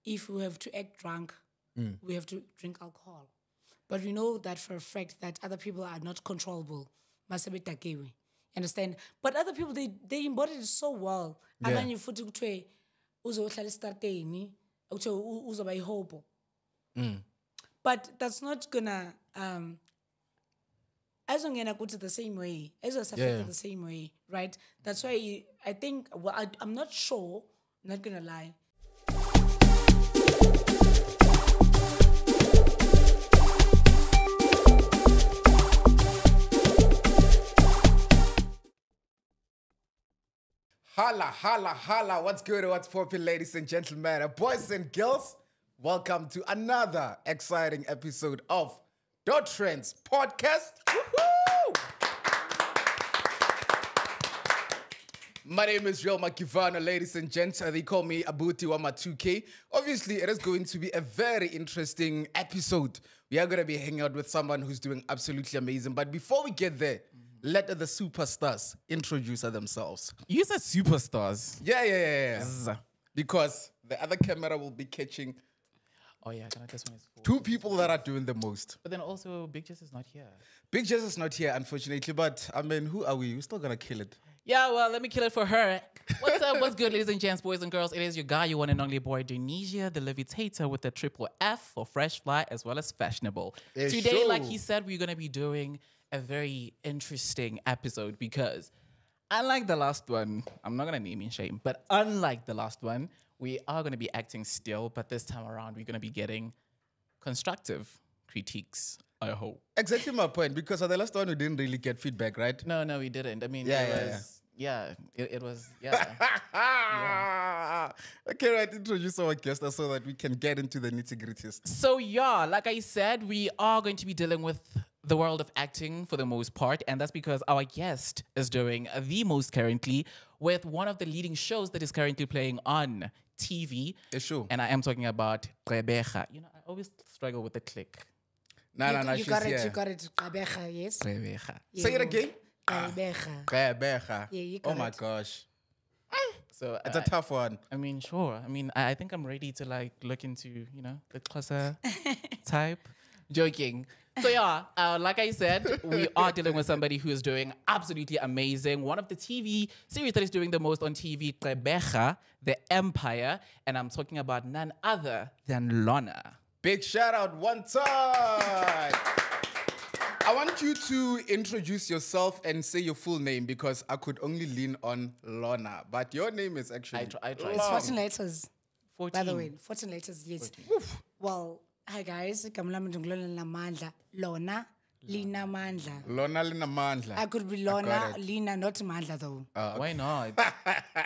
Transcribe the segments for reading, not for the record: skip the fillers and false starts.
if we have to act drunk, we have to drink alcohol. But we know that for a fact that other people are not controllable. Masabe takewe. Understand? But other people, they embodied it so well. And then you futhi kuthiwe uzohlala estarteni, kuthiwe uzoba ihobo. But that's not gonna azongena kuthi the same way. Affected the same way, right? That's why I think I'm not sure, not gonna lie. Holla, holla, holla. What's good? What's poppin', ladies and gentlemen, boys and girls? Welcome to another exciting episode of The Trends Podcast. Woo-hoo! My name is Gqeberha, ladies and gents. They call me Bawuti Wama 2K. Obviously, it is going to be a very interesting episode. We are going to be hanging out with someone who's doing absolutely amazing. But before we get there, let the superstars introduce themselves. You said superstars. Yeah. Because the other camera will be catching Oh yeah, this one is full. two people that are doing the most. But then also, Big Jess is not here. Big Jess is not here, unfortunately. But, I mean, who are we? We're still going to kill it. Yeah, well, let me kill it for her. What's up? What's good, ladies and gents, boys and girls? It is your guy, your one and only boy, Indonesia, the levitator with the triple F for fresh, fly, as well as fashionable. It's Today, true. like he said, we're going to be doing a very interesting episode because unlike the last one, I'm not going to name and shame, but unlike the last one, we are going to be acting still, but this time around, we're going to be getting constructive critiques, I hope. Exactly my point, because on the last one, we didn't really get feedback, right? No, we didn't. I mean, it was. Okay, right, introduce our guest so that we can get into the nitty-gritties. So, yeah, like I said, we are going to be dealing with the world of acting for the most part, and that's because our guest is doing the most currently with one of the leading shows that is currently playing on TV. It's true. And I am talking about Gqeberha. You know, I always struggle with the click. No, You she's got here. it, Gqeberha, yes? Gqeberha. Say it again. Gqeberha. Gqeberha. Yeah, you Oh got my it. gosh. So It's a tough one. I mean, sure. I mean, I think I'm ready to like look into, you know, the Xhosa type. Joking. So yeah, like I said, we are dealing with somebody who is doing absolutely amazing. One of the TV series that is doing the most on TV, Gqeberha, The Empire, and I'm talking about none other than Lona. Big shout out one time. I want you to introduce yourself and say your full name because I could only lean on Lona. But your name is actually... I tried. It's 14 letters, 14. by the way. 14 letters, yes. 14. Well, hi guys. Lona, Lina Mandla. Lona Lina Mandla. I could be got Lona, it. Lina, not Mandla though. Why not?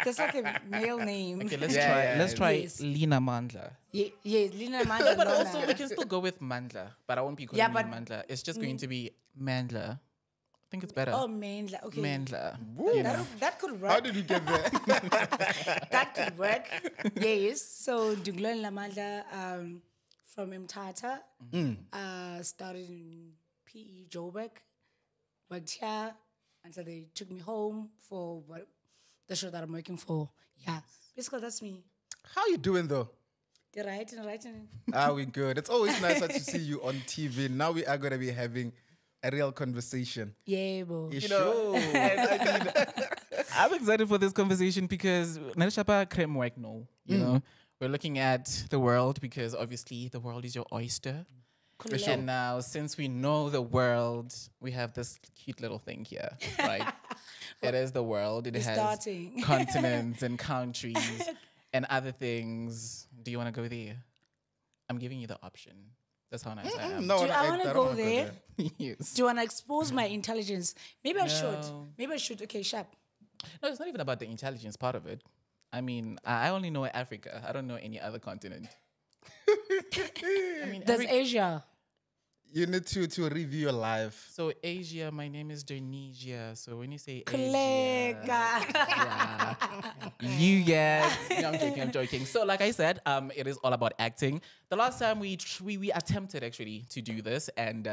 That's like a male name. Okay, let's Yeah, try. yeah, Let's try yes. Lina Mandla. Yeah, Lina Mandla. But Lona. also, we can still go with Mandla, but I won't be calling Yeah, you but- Mandla. It's just going to be Mandla. I think it's better. Oh, Mandla. Okay. Mandla. Woo. That could work. How did you get there? That could work. Yes. So Dunglo Lamandla from Mtata started in PE Joburg, worked here until they took me home for the show that I'm working for. Yeah. Basically, that's me. How you doing though? The writing. We good. It's always nicer to see you on TV. Now we are going to be having a real conversation. Yeah, bro. You know, sure? I mean, I'm excited for this conversation because Nalishapa Krem work no. You know, we're looking at the world because obviously the world is your oyster. And now, since we know the world, we have this cute little thing here, right? It is the world. It We're has starting. continents and countries and other things. Do you want to go there? I'm giving you the option. That's how nice I am. No, I want to go wanna there. Yes. Do you want to expose my intelligence? Maybe I should. No. Maybe I should. Okay, sharp. No, it's not even about the intelligence part of it. I mean, I only know Africa. I don't know any other continent. I mean, There's Asia. You need to review your life. so Asia, my name is Indonesia. So when you say Klega. Asia, you get. No, I'm joking. So like I said, it is all about acting. The last time we attempted actually to do this, and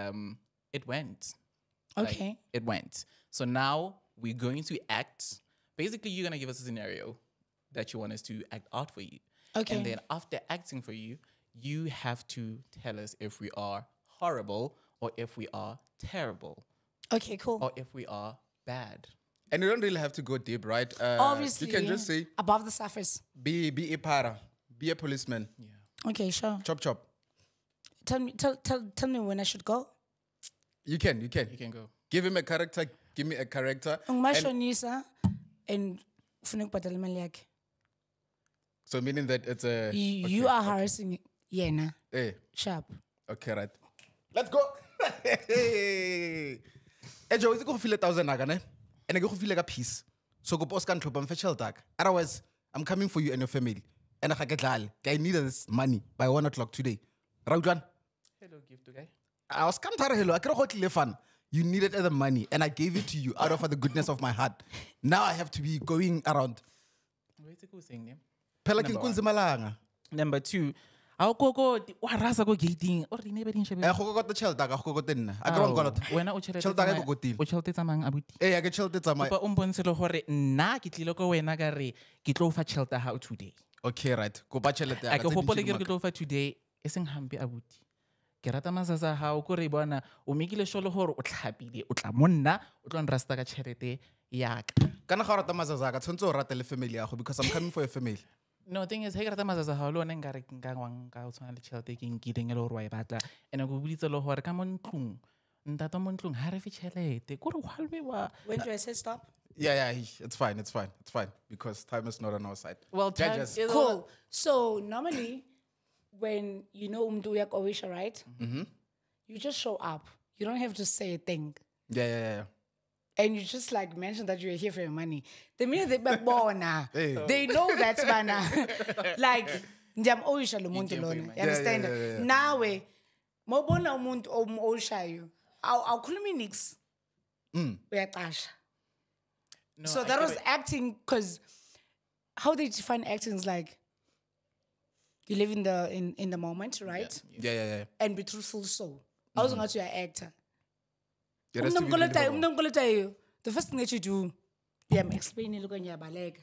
it went. Okay. Like, it went. So now we're going to act. Basically, you're gonna give us a scenario that you want us to act out for you. Okay. And then after acting for you, you have to tell us if we are horrible or if we are terrible Okay, cool. or if we are bad. And you don't really have to go deep, right? Obviously. You can just say, above the surface. be a para, be a policeman. Yeah. Okay, sure. Chop chop. Tell me when I should go. You can. You can go. Give him a character. Give me a character. Ngumashonisa and ufuna ukubhadala imali yakhe. So meaning that it's a... You are harassing yena. Hey, Sharp. okay, right. Let's go. Hey, Joe, is go feel 1,000 naga, ne? And I go feel like a piece. So go post control and fetch tag. Otherwise, I'm coming for you and your family. And I need this money by 1 o'clock today. Raudwan, Hello, gift guy. I was can't hello. I can't fun. You needed the money, and I gave it to you out of the goodness of my heart. Now I have to be going around. Where's the cool saying name? Pelakin kunzimalanga. Number 2, I'll go warasa go gating or neighbor in Shabe. I got the child tag. I got the dinner. I got When I uchelete samang abuti. Hey, I get child that's my. But umbonselo hore na kitliloko wena gare kitlo fa shelter how today. Okay, right. Go bachelete. I go hopole ke kitlo fa today eseng hampe abuti. Ke rata mazaza ha o ko re bona o mekile sholo hore o tlhapile o tla monna o tlo nrasta ka tšhelete yaka. Kana ga rata mazaza ka tshwantse o rate le family ya go because I'm coming for your family. No, thing is, hey, rata mazaza ha lo ne ngare nka ngwang ka o tshwana le tšhelete ke nkileng e le hore wa e batla ene go buditse le hore ka mo ntlong ntato mo ntlong ha re fe tšhelete ko re halwe wa. When do I say stop? Yeah, it's fine because time is not on our side. Well, time Judges. is Cool. So normally, when you know umdu uyak owisha, right? You just show up. You don't have to say a thing. Yeah. And you just like mention that you're here for your money. The minute they be born, Hey. they know that's mana. Like, njam owisha lo muntu lona. You understand? Yeah. Now, mo bona umuntu owisha you. I'll call me nix. Uyaqasha. No, So that was acting, because how they define acting is like you live in the moment, right? Yeah. And be truthful. So I was going to an actor. It has to be believable. The first thing that you do, I'm explaining look on your baleg.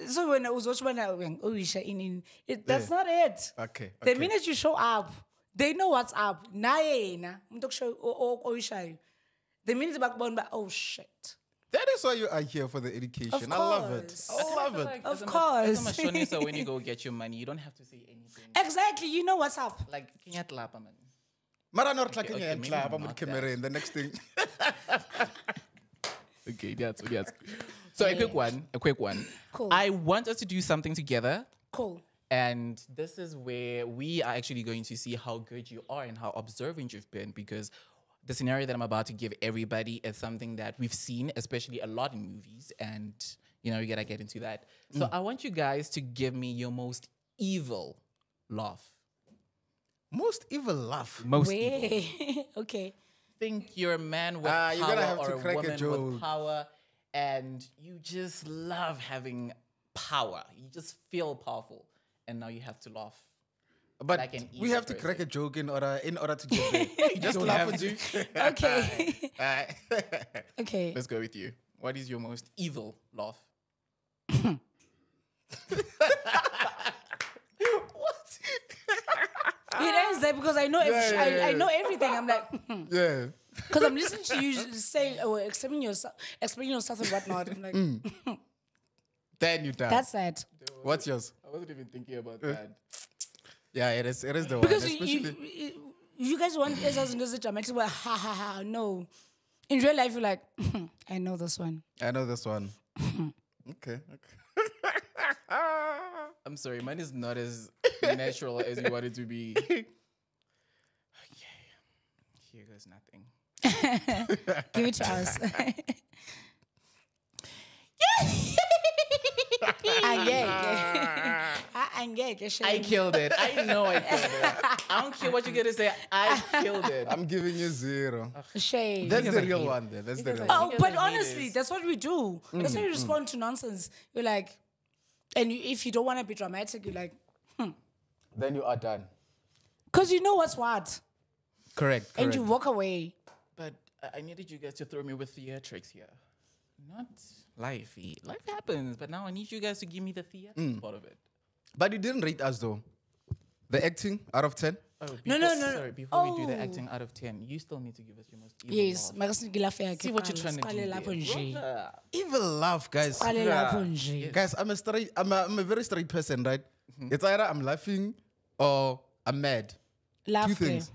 So when I was watching that's not it. Okay. The minute you show up, they know what's up. The minute the backbone, but oh shit. That is why you are here for the education. I love it. I love it. Like, Of as a course. mashonisa, when you go get your money, you don't have to say anything. Exactly, you know what's up. Like, can you clap, man? Mara not like okay, and maybe clap. I'm not with camera in the next thing. Okay, that's. So a quick one. Cool. I want us to do something together. Cool. And this is where we are actually going to see how good you are and how observant you've been, because the scenario that I'm about to give everybody is something that we've seen, especially a lot in movies. And, you know, we gotta get into that. So I want you guys to give me your most evil laugh. Most evil laugh. Most evil. Wait. Okay. Think you're a man with you're gonna power have to or a crack a woman joke. with power, and you just love having power. You just feel powerful. And now you have to laugh. But Like an we evil have to crack a person. joke in order to get there. You Just don't laugh have and to. Okay. Okay. Let's go with you. What is your most evil laugh? What? It is that because I know I know everything. I'm like, Yeah. because I'm listening to you say or explaining yourself and whatnot. I'm like, Then you die. that's sad. What's yours? I wasn't even thinking about that. Yeah, it is the one. Because Especially you guys want as in this dramatic, but ha. No, in real life you're like, I know this one. I know this one. Okay. I'm sorry, mine is not as natural as you want it to be. Okay. Here goes nothing. Give it to us. I killed it. I know I killed it. I don't care what you're gonna say. I killed it. I'm giving you 0. Shame. That's the I real hate- one there. That's the because real I- one. Oh, Because but I hate honestly, this. that's what we do. That's how you respond to nonsense. You're like, and if you don't want to be dramatic, you're like, Then you are done. because you know what's what, Correct. and you walk away. But I needed you guys to throw me with theatrics here. Not life. Life happens, but now I need you guys to give me the theatrics part of it. But you didn't rate us though. The acting out of 10? Oh, No. Sorry, before we do the acting out of 10, you still need to give us your most evil Yes, laugh. See what you're trying to do there. Brother. Evil laugh, guys. Guys, I'm a very straight person, right? It's either I'm laughing or I'm mad. Two Laughter. things.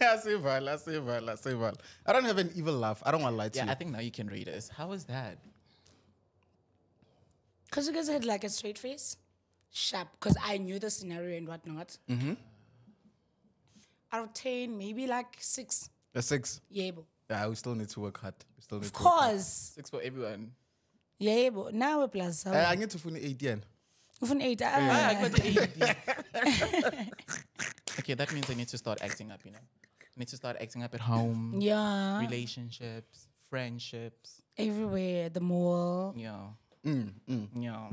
I say val. I don't have an evil laugh. I don't want to lie to Yeah, you. I think now you can rate us. How was that? Because you guys had like a straight face, sharp, because I knew the scenario and whatnot. Out of 10, maybe like 6. A 6. Yeah, but Yeah, we still need to work hard. of course. 6 for everyone. Yeah, but now we're plus. I need to phone 8 yen. Even 8. I got the AD. Okay, that means I need to start acting up, you know. I need to start acting up at home. Yeah. Relationships, friendships. Everywhere, at the mall. Yeah. Yeah.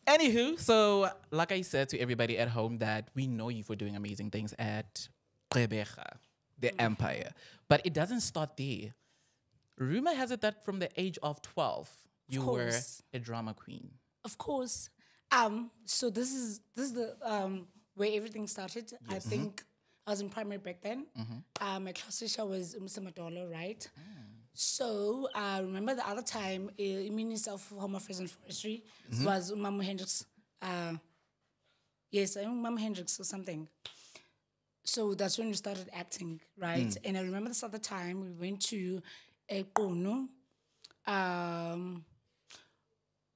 Anywho, so like I said to everybody at home that we know you for doing amazing things at Gqeberha, the empire. But it doesn't start there. Rumor has it that from the age of 12, you were a drama queen. Of course. So this is the where everything started. I think I was in primary back then. My class teacher was Mr. Madolo, right? So remember the other time, Minister of Home Affairs and Forestry was Mama Hendricks. Yes, I think Mama Hendricks or something. So that's when we started acting, right? And I remember this other time we went to Gqeberha,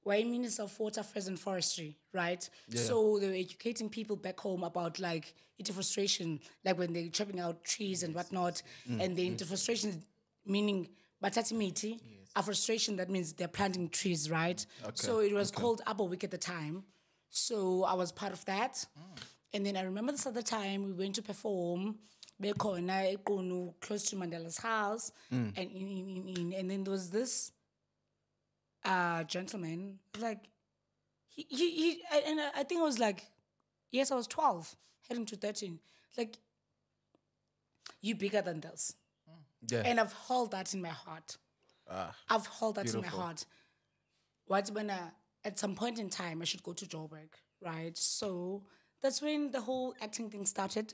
why Minister of Water Affairs and Forestry, right? Yeah. So they were educating people back home about like deforestation, like when they're chopping out trees and whatnot. And then deforestation meaning batati miti, afforestation, that means they're planting trees, right? So it was called Upper Wick at the time. So I was part of that. And then I remember this other time we went to perform close to Mandela's house. And then there was this gentleman, like I think I was like, yes, I was 12, heading to 13. Like, you bigger than this. Yeah. And I've held that in my heart. I've held that in my heart. What when at some point in time I should go to Joburg, right? So that's when the whole acting thing started.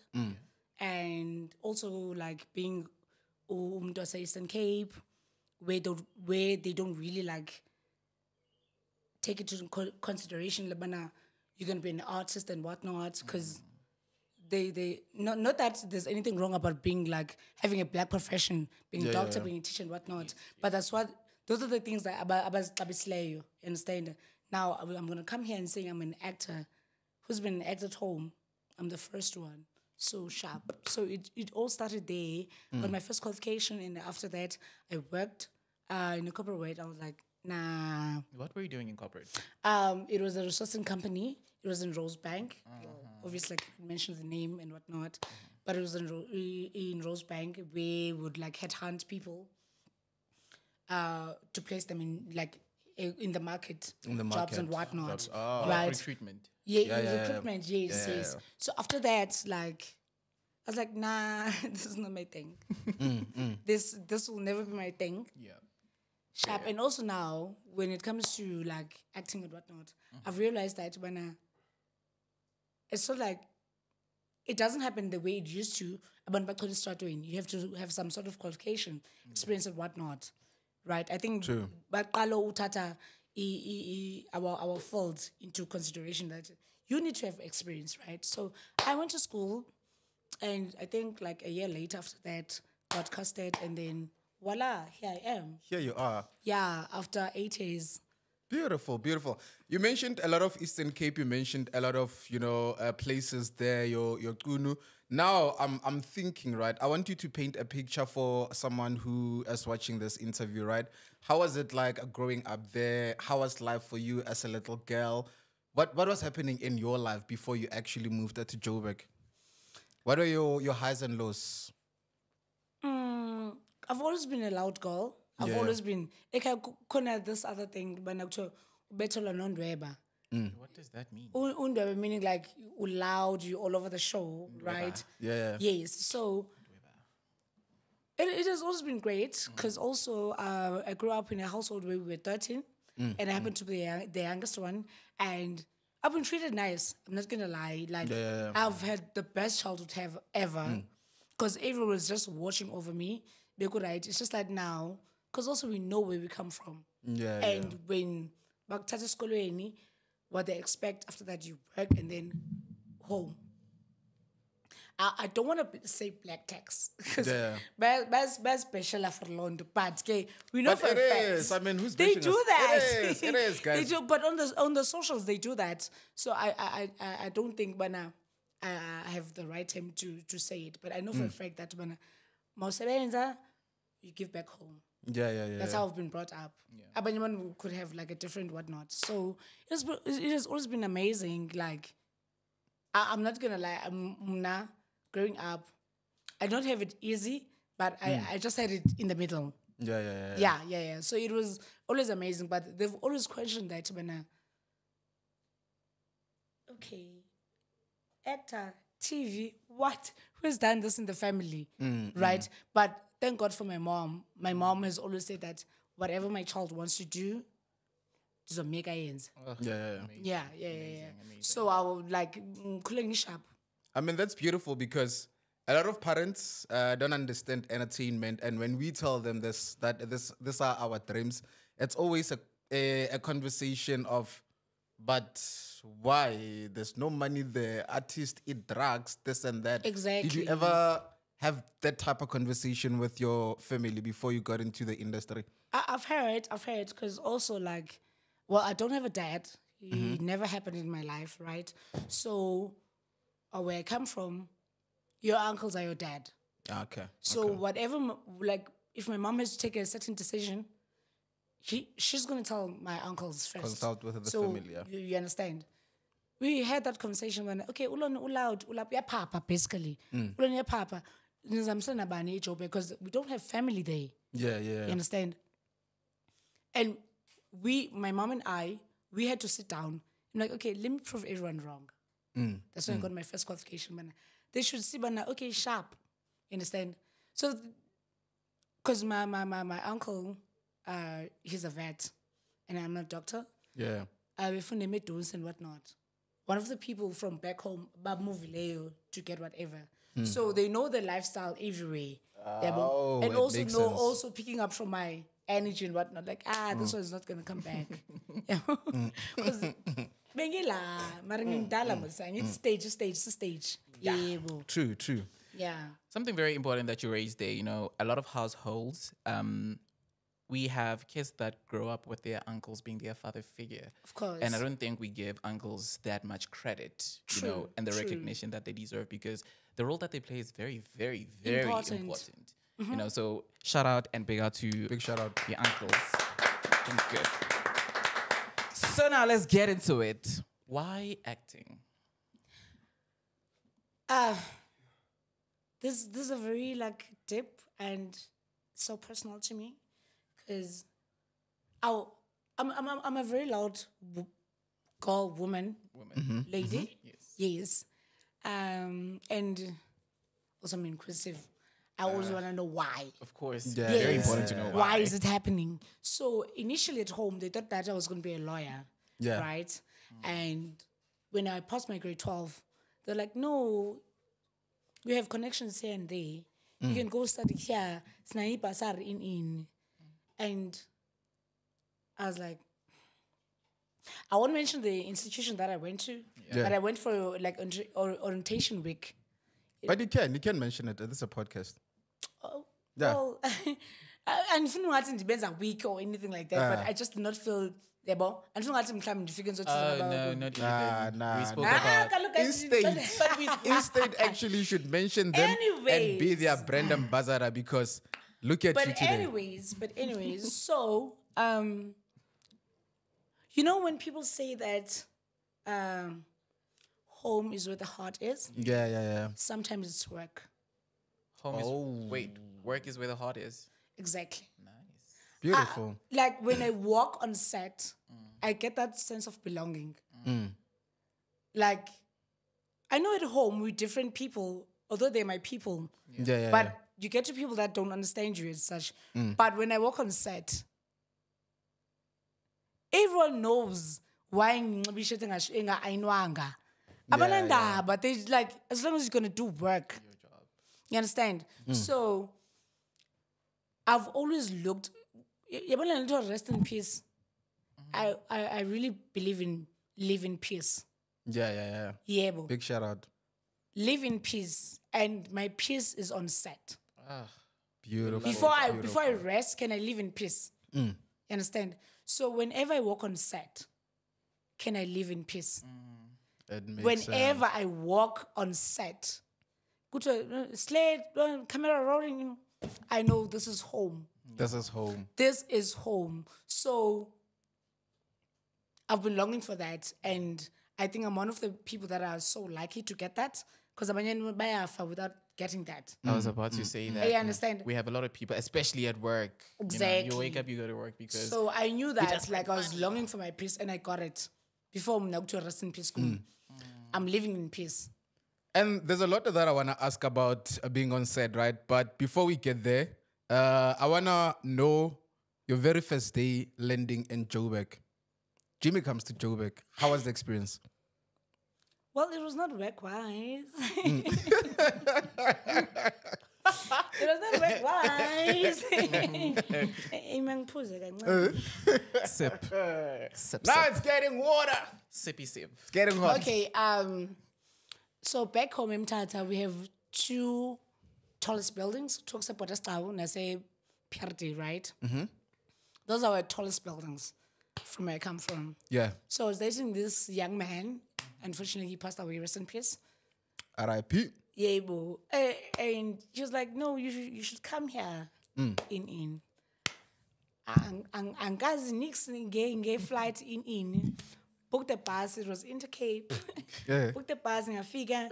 And also like being to Eastern Cape, where they don't really like take it into consideration, Labana, you're gonna be an artist and whatnot, because they not that there's anything wrong about being like having a black profession, being a doctor, being a teacher and whatnot. But those are the things that you understand. Now I'm gonna come here and say I'm an actor who's been an actor at home. I'm the first one. So sharp. So it all started there. Got my first qualification, and after that I worked in a corporate way. I was like, nah. What were you doing in corporate? It was a resourcing company. It was in Rosebank. Obviously, I can't mention the name and whatnot, but it was in Rosebank, where we would like headhunt people to place them in like in the market, jobs and whatnot. Right? Recruitment. Recruitment. Yes. So after that, like, I was like, nah, this is not my thing. This will never be my thing. Yeah. Sharp. And also now, when it comes to like acting and whatnot, I've realized that when it's sort of like, it doesn't happen the way it used to. You have to have some sort of qualification, experience and whatnot, right? I think but utata our field into consideration that you need to have experience, right? So I went to school, and I think like a year later after that, got casted, and then voila, here I am. Here you are. Yeah, after 8 years. Beautiful, beautiful. You mentioned a lot of Eastern Cape. You mentioned a lot of places there. Your Kunu. Now I'm thinking, right. I want you to paint a picture for someone who is watching this interview, right? How was it like growing up there? How was life for you as a little girl? What was happening in your life before you actually moved to Joburg? What were your highs and lows? I've always been a loud girl. I've always been. This other thing, but What does that mean? Undweba meaning like loud, you all over the show, right? Yeah. Yes. So it has always been great because also I grew up in a household where we were 13. and I happen to be the youngest one, and I've been treated nice. I'm not gonna lie. Like I've had the best childhood ever, because everyone was just watching over me. They could right. It's just like now, because also we know where we come from. And when back to school, what they expect after that, you work and then home. I don't want to say black tax because that's special for London, but okay, we know But for it a fact is. I mean, who's they bashing do us? that. It is, guys. They do, but on the socials they do that. So I don't think, but now I have the right time to say it. But I know for a fact that when Mausebenza, you give back home. That's how I've been brought up. Abanyman could have like a different whatnot. So it has always been amazing. Like I'm not gonna lie, I'm growing up, I don't have it easy, but I just had it in the middle. Yeah. So it was always amazing, but they've always questioned that when okay, actor, TV, what? Who's done this in the family? Right? But thank God for my mom. My mom has always said that whatever my child wants to do, just make ends. Yeah. So I would like cooling sharp. I mean, that's beautiful because a lot of parents don't understand entertainment, and when we tell them this are our dreams, it's always a conversation of, but why? There's no money there. Artists eat drugs, this and that. Exactly. Did you ever have that type of conversation with your family before you got into the industry? I've heard, because also like, well, I don't have a dad. It never happened in my life, right? So, where I come from, your uncles are your dad. Okay. So whatever, like, if my mom has to take a certain decision, she's going to tell my uncles first. Consult with the family, yeah. You understand? We had that conversation when, okay, ya papa, basically. Ya papa. Because we don't have family there. Yeah. You understand? And my mom and I, we had to sit down. I'm like, okay, let me prove everyone wrong. That's when I got my first qualification. Man, they should see, but okay, sharp. You understand? So, because my uncle, he's a vet, and I'm a doctor. Yeah. We found him and whatnot. One of the people from back home, Babuvileo, to get whatever. So they know the lifestyle everywhere. And also know, sense. also picking up from my energy and whatnot. Like, this one's not going to come back. Because, it's stage. Yeah. True. Yeah. Something very important that you raised there, a lot of households, we have kids that grow up with their uncles being their father figure. Of course. And I don't think we give uncles that much credit, and the recognition that they deserve, because the role that they play is very, very, very important. So shout out and big shout out your uncles. Doing good. So now let's get into it. Why acting? This is a very like deep and so personal to me, because I'm a very loud woman, lady. Yes. And also I'm inquisitive. I always want to know why. Of course. Yeah. Yes. Very important to know Why is it happening? So initially at home, they thought that I was going to be a lawyer. Yeah. Right? And when I passed my grade 12, they're like, no, we have connections here and there. You can go study here. In. And I was like, I won't mention the institution that I went to, but I went for like orientation week. But you can mention it. This is a podcast. Yeah. Well, and if it depends a week or anything like that, but I just did not feel able. And if not even no, not even. Nah. We spoke about Instead, actually, should mention them and be their brand ambassador, because look at you today. But anyways, so when people say that home is where the heart is. Yeah. Sometimes it's work. Work is where the heart is. Exactly. Nice. Beautiful. Like when I walk on set, I get that sense of belonging. Like, I know at home we're different people, although they're my people. Yeah. But you get to people that don't understand you as such. But when I walk on set, everyone knows why ngibishethe but they like, as long as you're gonna do work. You understand? So I've always looked, rest in peace. I really believe in live in peace. Yeah. Yeah, bro. Big shout out. Live in peace, and my peace is on set. Beautiful. Before I rest, can I live in peace? You understand? So whenever I walk on set, can I live in peace? Whenever I walk on set, go to slate, camera rolling, I know this is home. This is home. This is home. So I've been longing for that, and I think I'm one of the people that are so lucky to get that, because I'm without getting that. I was about to say that. I understand. We have a lot of people, especially at work. Exactly. You wake up, you go to work because. So I knew that, like, I was longing for my peace, and I got it. Before I'm to rest in peace, I'm living in peace. And there's a lot that I want to ask about being on set, right? But before we get there, I want to know your very first day landing in Joburg. Jimmy comes to Joburg. How was the experience? Well, it was not work-wise. It was not work-wise. Sip. Sip. Now it's getting water. Sippy sip. It's getting hot. Okay, so back home in Tata, we have 2 tallest buildings. Talks about us now, and I say PRD, right? Those are our tallest buildings from where I come from. Yeah. So I was dating this young man. Unfortunately, he passed away, rest in peace. R.I.P. Yeah, bro. And he was like, no, you should come here. In. Angazi nix gay flight in. Booked the bus, it was Intercape. Yeah. Booked the bus, and I figure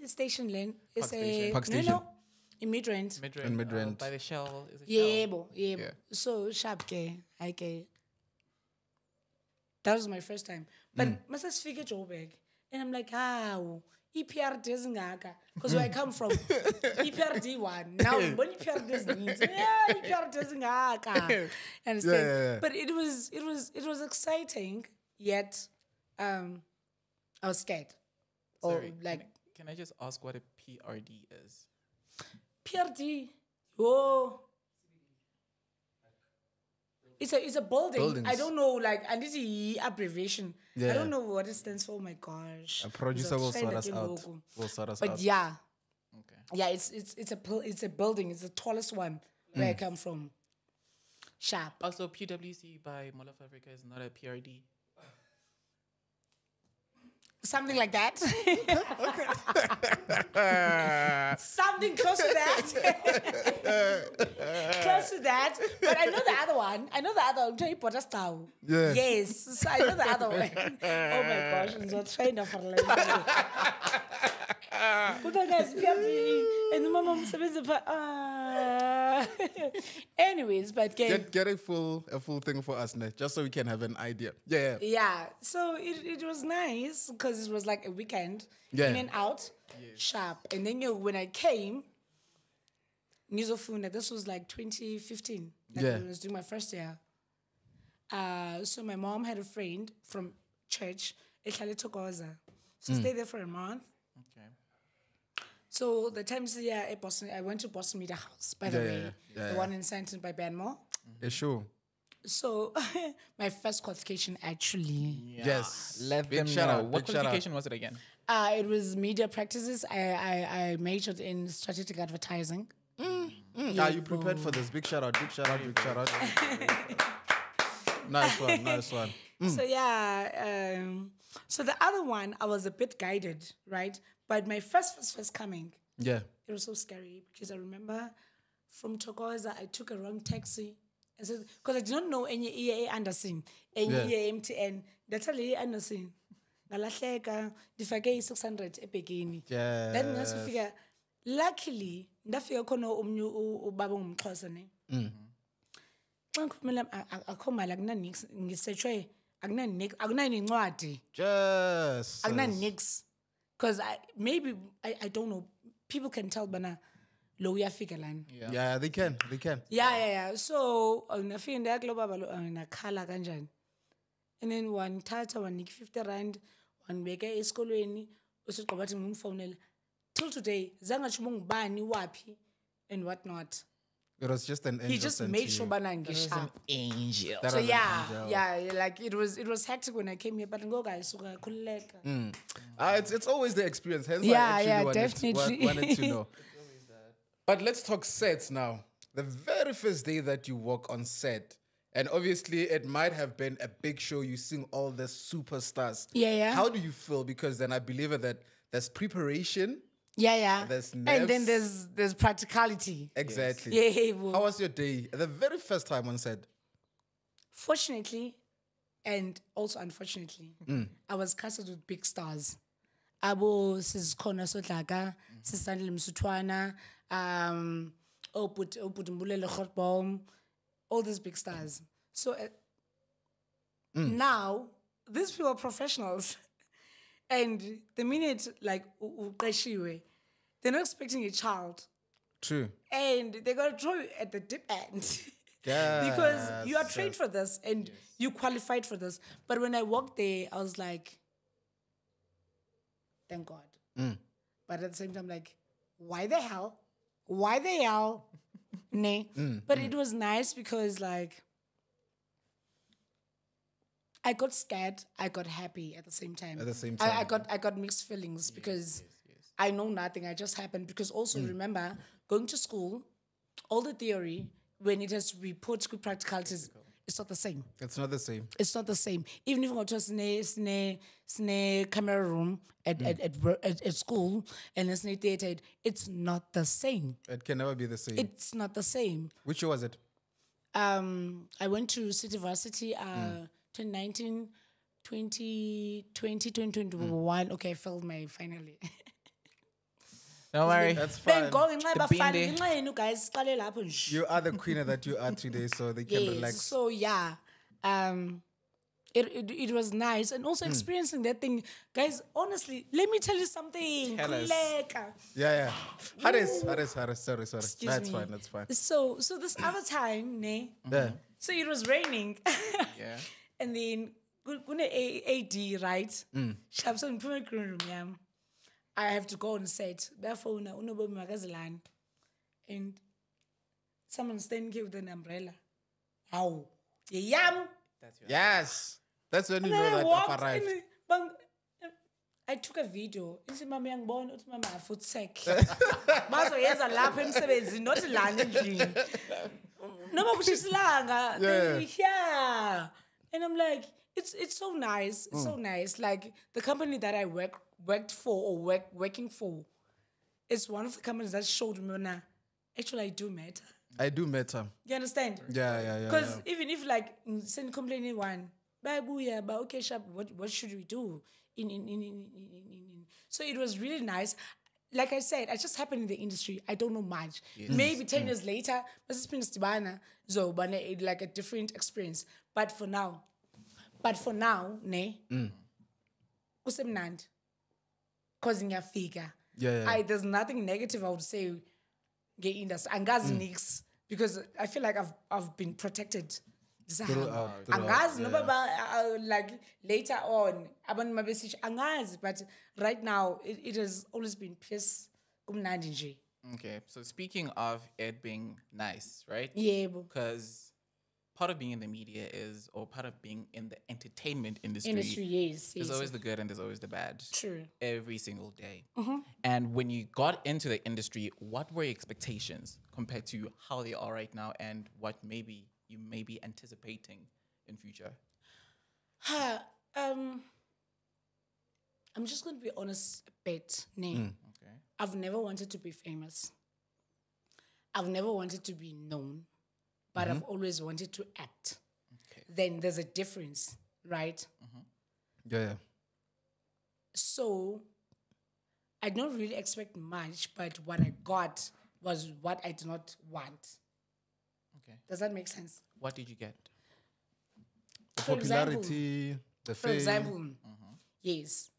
station lane. It's Park station. No. In Midrand. In Midrand. By the Shell. Is it Yeah, Shell? bro. Yeah. So sharp, okay. That was my first time. But must have figured Joburg. And I'm like, how? EPRD isn't because where I come from, EPRD one. Now, when EPRD means, EPRD isn't understand? Yeah. But it was exciting, yet I was scared. Sorry, Or like can I just ask what a PRD is? PRD. It's a building. Buildings. I don't know, like, and this is abbreviation. Yeah. I don't know what it stands for. Oh my gosh. A producer will sort us out. Logo. Will sort us But out. yeah, Okay. yeah, it's a building. It's the tallest one where I come from. Sharp. Also, PwC by Mall of Africa is not a PRD. Something like that. Something close to that. Close to that. But I know the other one. I'm trying to put us down. Yeah. Yes. So I know the other one. Oh my gosh. I'm so trained up for life. Anyways, but Get a full thing for us, Ned, just so we can have an idea. Yeah. yeah, so it was nice because it was like a weekend, Yeah. in and out, sharp. And then when I came, Nizofuna, this was like 2015, like Yeah. when I was doing my first year. So my mom had a friend from church, Ehlale Tokoza. So stayed there for a month. Okay. So the times at Boston, I went to Boston Media House, by the way, the one in Santon by Banmore. Yeah, sure. So my first qualification actually, Yes. Let Big them shout know. out, What big shout out. qualification was it again? it was media practices. I majored in strategic advertising. You prepared for this. Big shout out. Nice one. So yeah, so the other one I was a bit guided, right? But my first coming, Yeah. it was so scary because I remember from Tokoza I took a wrong taxi. And so, because I did not know any EA Anderson, any Yeah. EA MTN. That's a lady Anderson. Ngalahleka, ndifake 600 ebhekini. Yeah. Then ngasifika, luckily ndafika khona umnyu ubaba ngumXhosa ne. Xa ngikhulumela akho mali akunanix ngisetshwe akunanincwadi. Just. Nix. Because I don't know. People can tell bana lo uyafika lana. Yeah, they can. Yeah. So nafika ndiyakho baba lo nakhala kanjani. And then one tata, one nik 50 rand, one beka eskolweni, usugqobathi ngumfonela. Till today, zanga chumong bani wapi and whatnot. It was just an angel. He just sent made to sure you. bana sharp. Angel. That So was an yeah, angel. yeah, like it was hectic when I came here, but go guys, so khululeka. It's always the experience. Hence, Yeah, I actually yeah, wanted, definitely. wanted to know. But let's talk sets now. The very first day that you walk on set, and obviously it might have been a big show. You sing all the superstars. Yeah. How do you feel? Because then I believe that there's preparation. Yeah. There's And then nerves. there's practicality. Exactly. Yeah. Well, How was your day? The very first time on set. fortunately, and also unfortunately, I was casted with big stars. Abo Siskona Sotlaka, Sisandile Msutwana, Mbulele Khotbom, all these big stars. So now these people are professionals. And the minute like uqeshiwe, they're not expecting a child. True. And they're gonna throw you at the deep end. Yeah. Because you are trained for this and you qualified for this. But when I walked there, I was like, thank God. But at the same time, like, why the hell? Why the hell? Nah. But it was nice because, like, I got scared, I got happy at the same time. At the same I time. got mixed feelings because I know nothing. I just happened. Because also remember, going to school, all the theory, when it has to be put to practicalities, it's not the same. It's not the same. It's not the same. Even if you go to a camera room at school and it's a theater, it's not the same. It can never be the same. It's not the same. Which year was it? I went to City Varsity 2019, 2020, 2021. Okay, I failed my final year. Don't worry. That's fine. Guys, You are the queen that you are today, so they can relax. so yeah, it was nice, and also experiencing that thing, guys. Honestly, let me tell you something. Tell us. Yeah. Hades. Sorry. Excuse That's me. fine. So this other time, ne? Yeah. So it was raining, Yeah. and then gune AD, right? Shabs on green room, yeah. I have to go on set. Therefore, and someone standing here with an umbrella. How? Yam. Yes. That's when you And know then I that walked I've arrived. in, I took a video. Ithi mama uyangibona uthi mama foot sack. Bazoyenza lapha emsebenzini not la endlini. Noma kushisilanga. Yeah. And I'm like, it's so nice. It's so nice. Like the company that I worked for or working for is one of the companies that showed me now, actually I do matter. I do matter. You understand? Yeah. Because even if like send complaining one, but okay, sharp, what should we do? In So it was really nice. Like I said, I just happened in the industry. I don't know much. Maybe 10 years later, so like a different experience. But for now, ne, kusemnandi. Cause ngiyafika. Yeah. There's nothing negative I would say gay industry. Angazi nix because I feel like I've been protected. Throughout, Angazi no yeah. baba like later on abantu mabesithi angazi, but right now it has always been peace kumnandi nje. Okay, so speaking of it being nice, right? Yebo. Because part of being in the media is, or part of being in the entertainment industry, Yes. there's always the good and there's always the bad. True. Every single day. And when you got into the industry, what were your expectations compared to how they are right now and what maybe you may be anticipating in future? I'm just going to be honest a bit. Okay. I've never wanted to be famous. I've never wanted to be known, but I've always wanted to act. Okay. Then there's a difference, right? Yeah. So I don't really expect much, but what I got was what I did not want. Okay. Does that make sense? What did you get? For example, Popularity, the For fame. example, yes.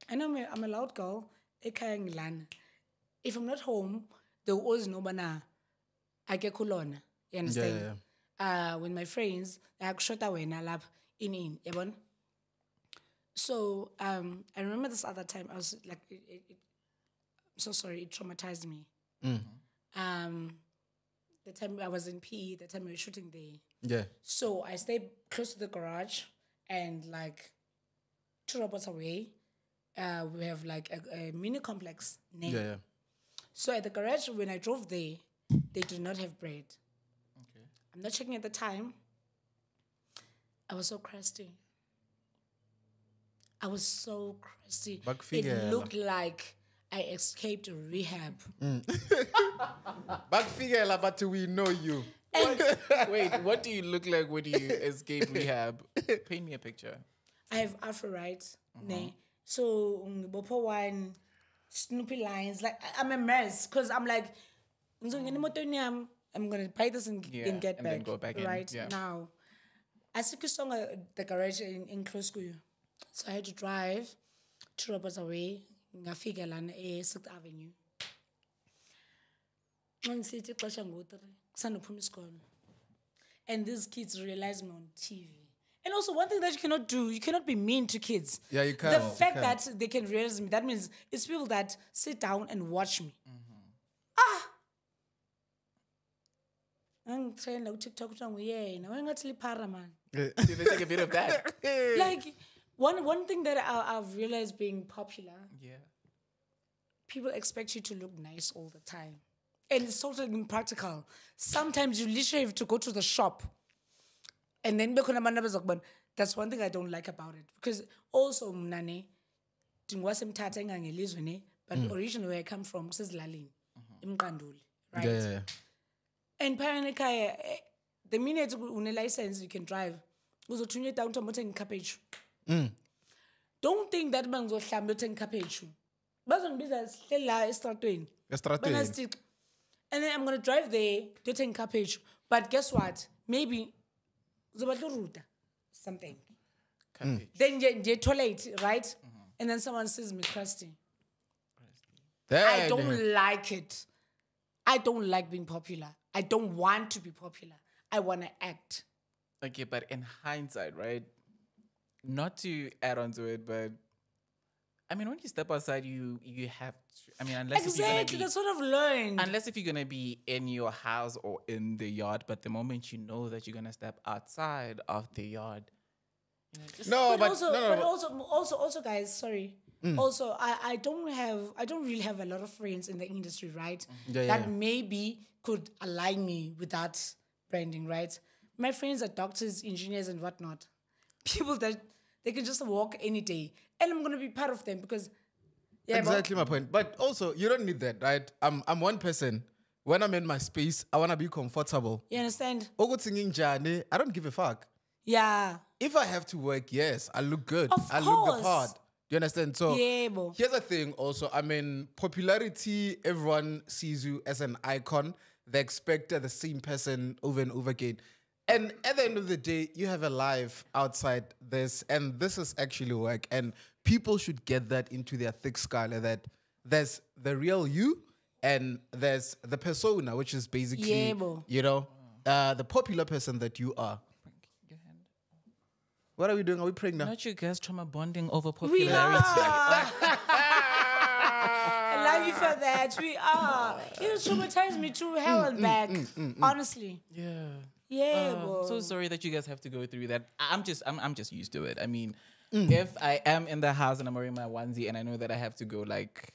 I know I'm a loud girl. If I'm not home, they'll always know bana I get Lona. You understand? Yeah. When my friends, like shota wena lap, in Ebon. So I remember this other time I was like, I'm so sorry, it traumatized me. The time I was in PE, the time we were shooting there. Yeah. So I stayed close to the garage, and like 2 robots away, we have like a mini complex name. Yeah, yeah. So at the garage, when I drove there, they did not have bread. Okay. I'm not checking at the time. I was so crusty. I was so crusty. It looked like I escaped rehab. Bakfigela, but we know you. Wait, what do you look like when you escape rehab? Paint me a picture. I have Afro rights. So Bopo one Snoopy lines. Like I'm a mess because I'm like, I'm gonna buy this and get and back. then go back in. Right Yeah. now. I took a song at the garage in close to you. So I had to drive 2 robots away. Ngafika lana 6th Avenue. Ngisithi xesha ngo-3 kusandophuma isikolo. And these kids realize me on TV. And also one thing that you cannot do, you cannot be mean to kids. Yeah, you can't. The fact that they can realize me, that means it's people that sit down and watch me. I'm trying to TikTok man. Did they take a bit of that? Like one thing that I've realized being popular, Yeah. people expect you to look nice all the time. And it's totally impractical. Sometimes you literally have to go to the shop. And then that's one thing I don't like about it. Because also, mnane, but originally where I come from, is Lalin, Imkanduli, right? Yeah. And Paranikaya, the minute you have a license, you can drive. Uzothunye down to motor cabbage. Don't think that man go hlam motor cabbage. Bazongibiza sihlela estratweni. Estratweni. And then I'm gonna drive there, do take cabbage. But guess what? Maybe uzobatluruda something. Then you toilet, right? And then someone sees me crusty. I don't like it. I don't like being popular. I don't want to be popular. I want to act. Okay, but in hindsight, right? Not to add on to it, but I mean, when you step outside, you have to, I mean, unless if you're gonna be, that's what I've learned. unless if you're gonna be in your house or in the yard, but the moment you know that you're gonna step outside of the yard, you know, just Also, guys, sorry. Also, I don't really have a lot of friends in the industry, right? That maybe could align me with that branding, right? My friends are doctors, engineers, and whatnot. People that they can just walk any day, and I'm gonna be part of them because exactly my point. But also, you don't need that, right? I'm one person. When I'm in my space, I wanna be comfortable. You understand? I don't give a fuck. Yeah. If I have to work, yes, I look good. Of I look the course. part. Do you understand? So Yeah, here's the thing also. I mean, popularity, everyone sees you as an icon. They expect the same person over and over again. And at the end of the day, you have a life outside this, and this is actually work. And people should get that into their thick skull, that there's the real you and there's the persona, which is basically, you know, the popular person that you are. your hand. What are we doing? Are we praying now? Not you guys trauma bonding over We popularity. are. I love you for that. We are. You traumatized me to hell and back. Honestly. Yeah. Yeah, I'm so sorry that you guys have to go through that. I'm just used to it. I mean, if I am in the house and I'm wearing my onesie and I know that I have to go like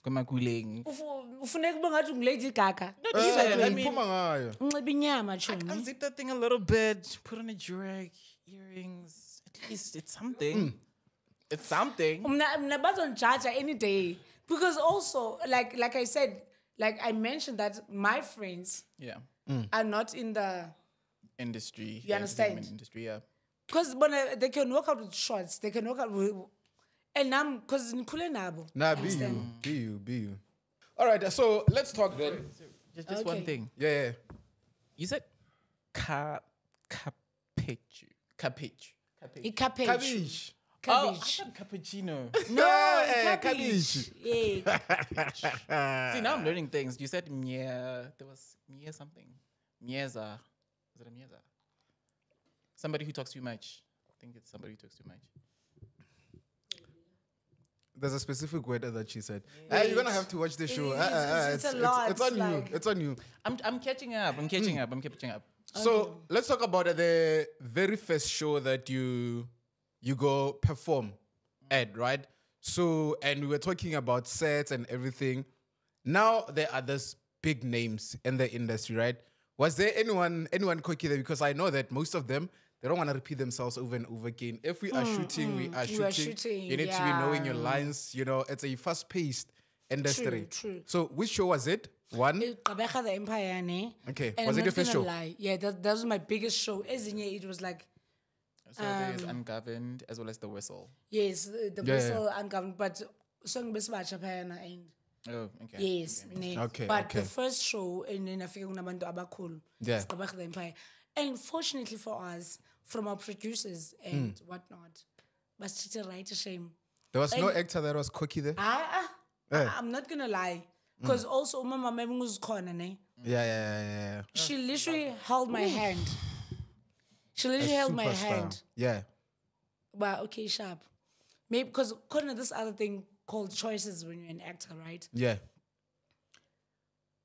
kumakuling. Ufuneka ube ngathi ungilady gaga. I mean, Unxiba inyama unzip that thing a little bit, put on a drag, earrings. At least it's something. It's something. Mna bazongijaja any day because also like I said, like I mentioned that my friends are not in the industry. You understand? Entertainment industry, yeah. because they can work out with shorts, they can work out with, and I'm because nikhule nabo. Nah, be you. All right, so let's talk then. Just one thing. Yeah. You said cabbage. Cabbage. Cabbage. Oh, I thought cappuccino. No, cabbage. Yeah. See, now I'm learning things. You said there was something. Mieza. Was it a mieza? Somebody who talks too much. think it's somebody who talks too much. There's a specific word that she said. Wait. You're gonna have to watch the show. It's a lot, It's on you. like- It's on you. I'm catching up. I'm catching up. I'm catching up. So let's talk about the very first show that you go perform at, right? So, and we were talking about sets and everything. Now there are these big names in the industry, right? Was there anyone cocky there? Because I know that most of them, they don't want to repeat themselves over and over again. If we are shooting, we are shooting. You need to be knowing your lines. You know, it's a fast-paced industry. True. So which show was it? One? Gqeberha the Empire, ne? Okay. And Was I'm it your not first gonna show? lie. Yeah, that was my biggest show. As in, it was like, So there's Ungoverned as well as The Whistle. yes, the whistle ungoverned, but song besbacha phayana and Oh, okay. yes, ne. Okay, But okay. the first show, and then I figured kunabantu abakhulu. Yeah. It's Gqeberha the Empire. And fortunately for us, from our producers and whatnot, but it's a right shame. There was no actor that was cocky there? I'm not gonna lie. Because also, Mama Memungu's corner, ne? Yeah. She literally held my hand. She literally held my Superstar. hand. Yeah. But okay, sharp. Maybe because this other thing called choices when you're an actor, right? Yeah.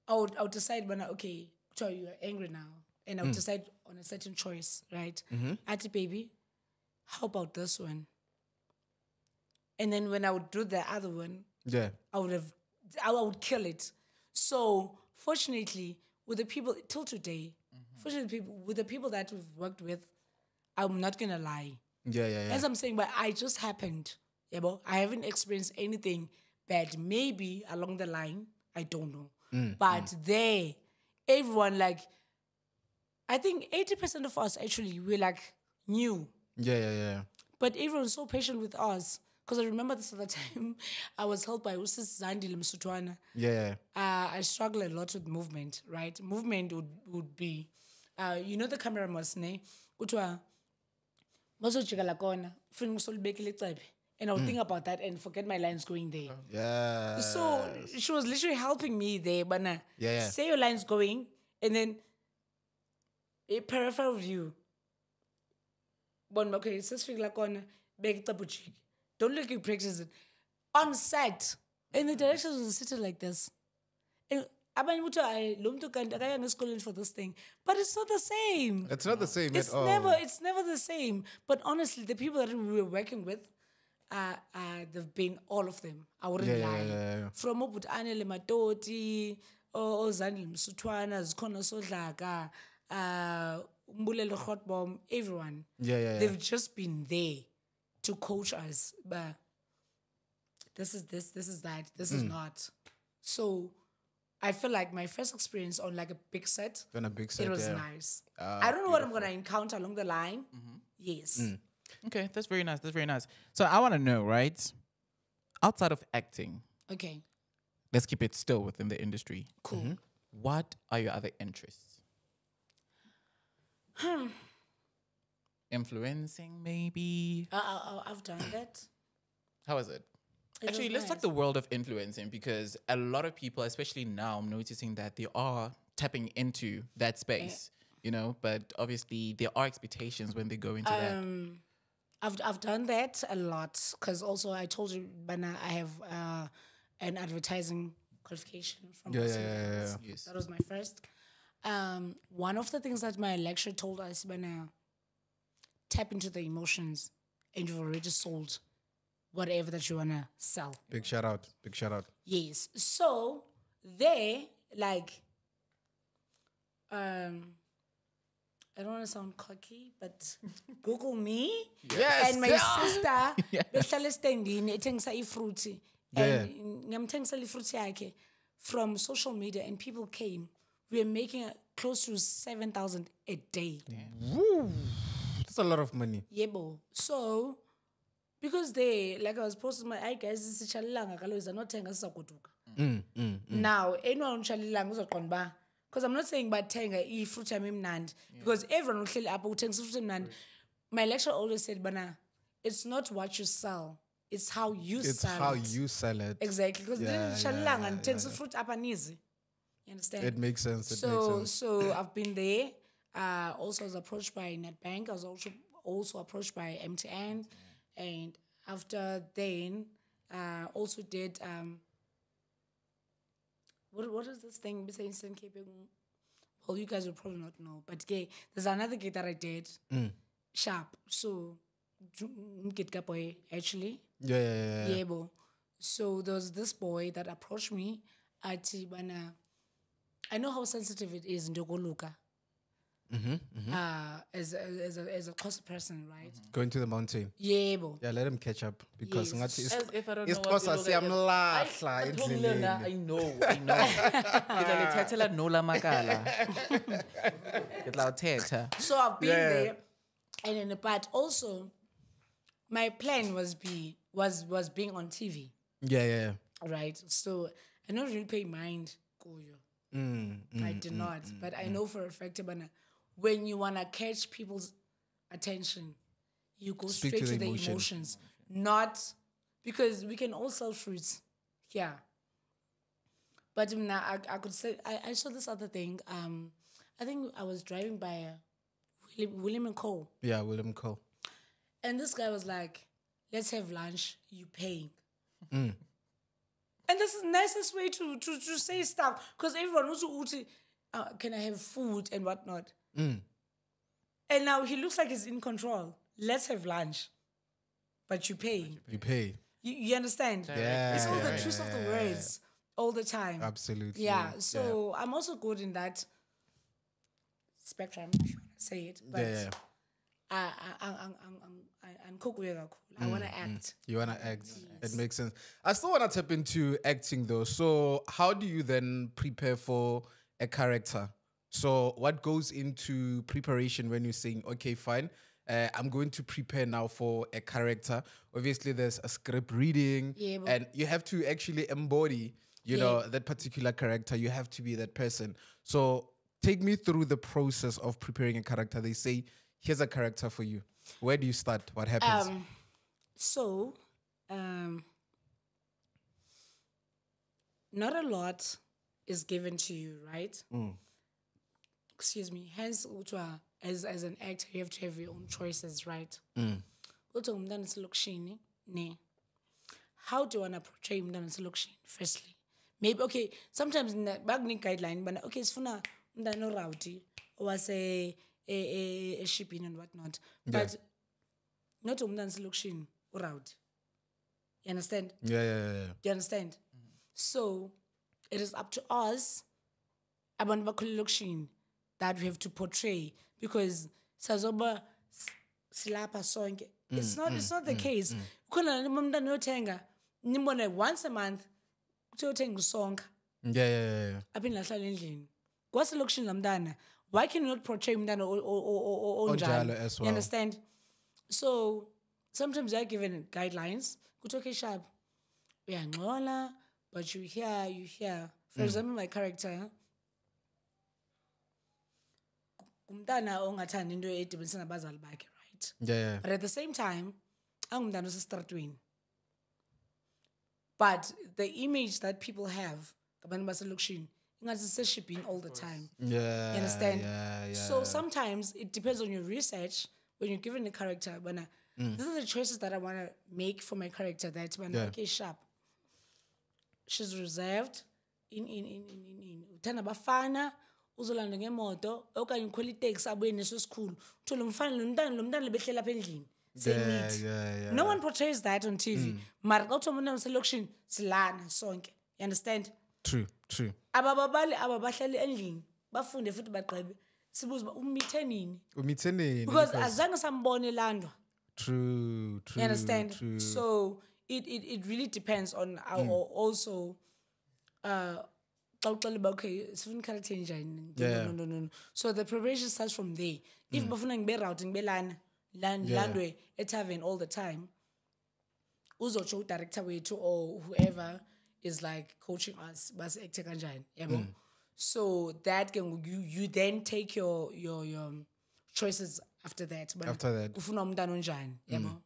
I would decide when okay, so you're angry now. And I would decide on a certain choice, right? Ati baby, how about this one? And then when I would do the other one, Yeah. I would kill it. So fortunately, with the people till today, with the people that we've worked with, I'm not gonna lie. Yeah. As I'm saying, but I just happened. Yeah, but I haven't experienced anything bad. Maybe along the line, I don't know. But there, everyone like, I think 80% of us actually we're like new. Yeah. But everyone's so patient with us. Because I remember this other time, I was helped by Usis Zandile Msutwana. Yeah. I struggle a lot with movement, right? Movement would be, you know the camera must ne? Utwa, maso jigala kona, film solibekile tsabe. And I would think about that and forget my lines going there. Yeah. So she was literally helping me there, but Yeah. say your lines going, and then a peripheral view. But okay, it's just figure like on beg tabuchi. Don't look you practice it. On set. And the directors will sit like this. And abanye ukuthi hayi lo muntu kanti akayanga esikoleni for this thing. But it's not the same. It's not the same It's at all. it's never the same. But honestly, the people that we were working with, they've been all of them. I wouldn't lie. Yeah. From Ubut Anele Matoti, Zandile Msutwana, Zikona Sodlaka, Mbulelo Hot Bomb, everyone. Yeah. They've just been there to coach us. But this is this is that, this is not. So I feel like my first experience on like a big set, On a big set, it was yeah. nice. I don't know what I'm going to encounter along the line. Yes. Okay, that's very nice. That's very nice. So I want to know, right? Outside of acting, Okay, let's keep it still within the industry. cool. What are your other interests? Influencing, maybe? I've done that. How is it? It Actually, was let's talk nice. the world of influencing, because a lot of people, especially now, I'm noticing that they are tapping into that space, you know, but obviously there are expectations when they go into that. I've done that a lot because also I told you, Bana, I have an advertising qualification from Yeah. Yes. That was my first. One of the things that my lecturer told us, Bana, tap into the emotions, and you've already sold whatever that you wanna sell. Big shout out. Yes. So they like I don't want to sound cocky, but Google me. Yes. And my sister, behlala standini ethengisa ifruit. And ngamthengisa ifruit yakhe from social media, and people came. We are making close to 7,000 a day. Woo. That's a lot of money. Yebo. So because they, like I was posting my eye guys, this is chalilanga kaloza not tenga sisagoduka. Now, anyone chalilanga uzoqonda, because I'm not saying but tenga fruit yami imnandi, because everyone uhleli apha uthengisa fruit imnandi. My lecturer always said, Bana, it's not what you sell, it's how you It's sell how it. you sell it. Exactly, because Yeah, chalilanga ndithengisa fruit apha nizi. You understand? It makes sense. It makes sense. So I've been there. Also, I was approached by NetBank. I was also approached by MTN, and after then, also did what is this thing? Besides well, you guys will probably not know, but there's another gig that I did, sharp. So, Gqeberha actually. Yeah. Bo. So there was this boy that approached me. I know how sensitive it is in Dogoluka. As a cost person, right? Going to the mountain. Bo. Yeah, let him catch up because Yes. As if I don't it's know what cause you I'm look at. I told Lona, I know. Ke tla le nola makala. Ke tla o thetha. So I've been there, and but also, my plan was being on TV. Yeah. Right. So I don't really pay mind. I did not, but I know for a fact, when you wanna catch people's attention, you go Speak straight to to the the emotion. emotions, not because we can all sell fruits. Yeah. But now I could say I saw this other thing. I think I was driving by William and Co. Yeah, William Cole. And this guy was like, "Let's have lunch. You paying." And this is the nicest way to say stuff because everyone knows can I have food and whatnot. And now he looks like he's in control. Let's have lunch, but you pay. You pay. You understand? Yeah. It's all the truth of the words all the time. Absolutely. Yeah. So I'm also good in that spectrum, if you want to say it. But I'm cool. I want to act. You want to act. It makes sense. I still want to tap into acting though. So how do you then prepare for a character? So what goes into preparation when you're saying, okay, fine, I'm going to prepare now for a character. Obviously, there's a script reading, and you have to actually embody, you know, that particular character. You have to be that person. So take me through the process of preparing a character. They say, here's a character for you. Where do you start? What happens? Not a lot is given to you, right? Excuse me. Hence, as an actor, you have to have your own choices, right? How do you want to portray umntana selokishini? Firstly, maybe okay. Sometimes bagni guideline, but okay, it's funa umntana rowdy or say a shipping and whatnot, but not umntana selokishini rowdy. You understand? Yeah. You understand? So it is up to us, abantu bakhulele elokishini, that we have to portray because sazoba silapha sonke. It's not the case. Khona umntana uyothenga nimbone once a month kuthenga usonka. Yeah. Apha lahlala endlini. Kwaselokishini lamntana. Why can you not portray umntana onjalo as well? You understand? So sometimes they're given guidelines. Kuthi okay sharp. Uyangxola, but you hear. For example, my character, umntana ongathanda into edibanisa nabazali bakhe, right? Yeah. But at the same time, angumntana osestratweni. But the image that people have, abantu baselokishini, ingathi siseshibhini all the time. Yeah. You understand? Yeah. So sometimes it depends on your research when you're given a character. But these are the choices that I want to make for my character. That okay, sharp. She's reserved. Uthanda bafana uzolanda ngemoto okanye ukhwela itaxi abuye neso esikhulu uthola umfana lo mntana lebehlela apha endlini Yeah. No one portrays that on TV. Mara xa uthiwa umntana uselokishini silana sonke. You understand? True. Abababali ababahleli endlini bafunde futhi baqebe sibuza uba umithe nini because azange sambone landwa. True. You understand? So it really depends on our also okay, sifuna character njani. No. So the preparation starts from there. If bafuna ngibe routing ngibe lana landwe etavern all the time, uzotsho director wethu or whoever is like coaching us bas actor kanjani, yabo. So that can you then take your choices after that. Ufuna umntana onjani, yabo.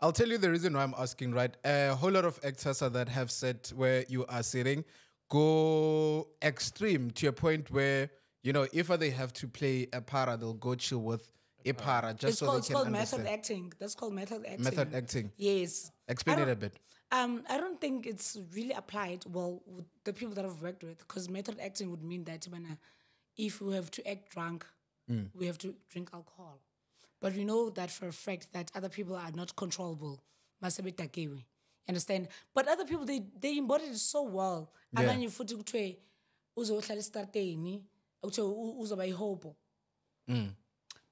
I'll tell you the reason why I'm asking, right? A whole lot of actors that have said where you are sitting go extreme to a point where, you know, if they have to play a para, they'll go chill with Ipara, just It's so called, they it's can called understand. method acting. That's called method acting. Method acting. Yes. Explain I it a don't- bit. I don't think it's really applied well with the people that I've worked with, because method acting would mean that if we have to act drunk, we have to drink alcohol. But we know that for a fact that other people are not controllable. Masabe takewe. Understand? But other people, they embodied it so well. Yeah. Abanye futhi kuthiwe uzohlala estarteni, kuthiwe uzoba ihobo.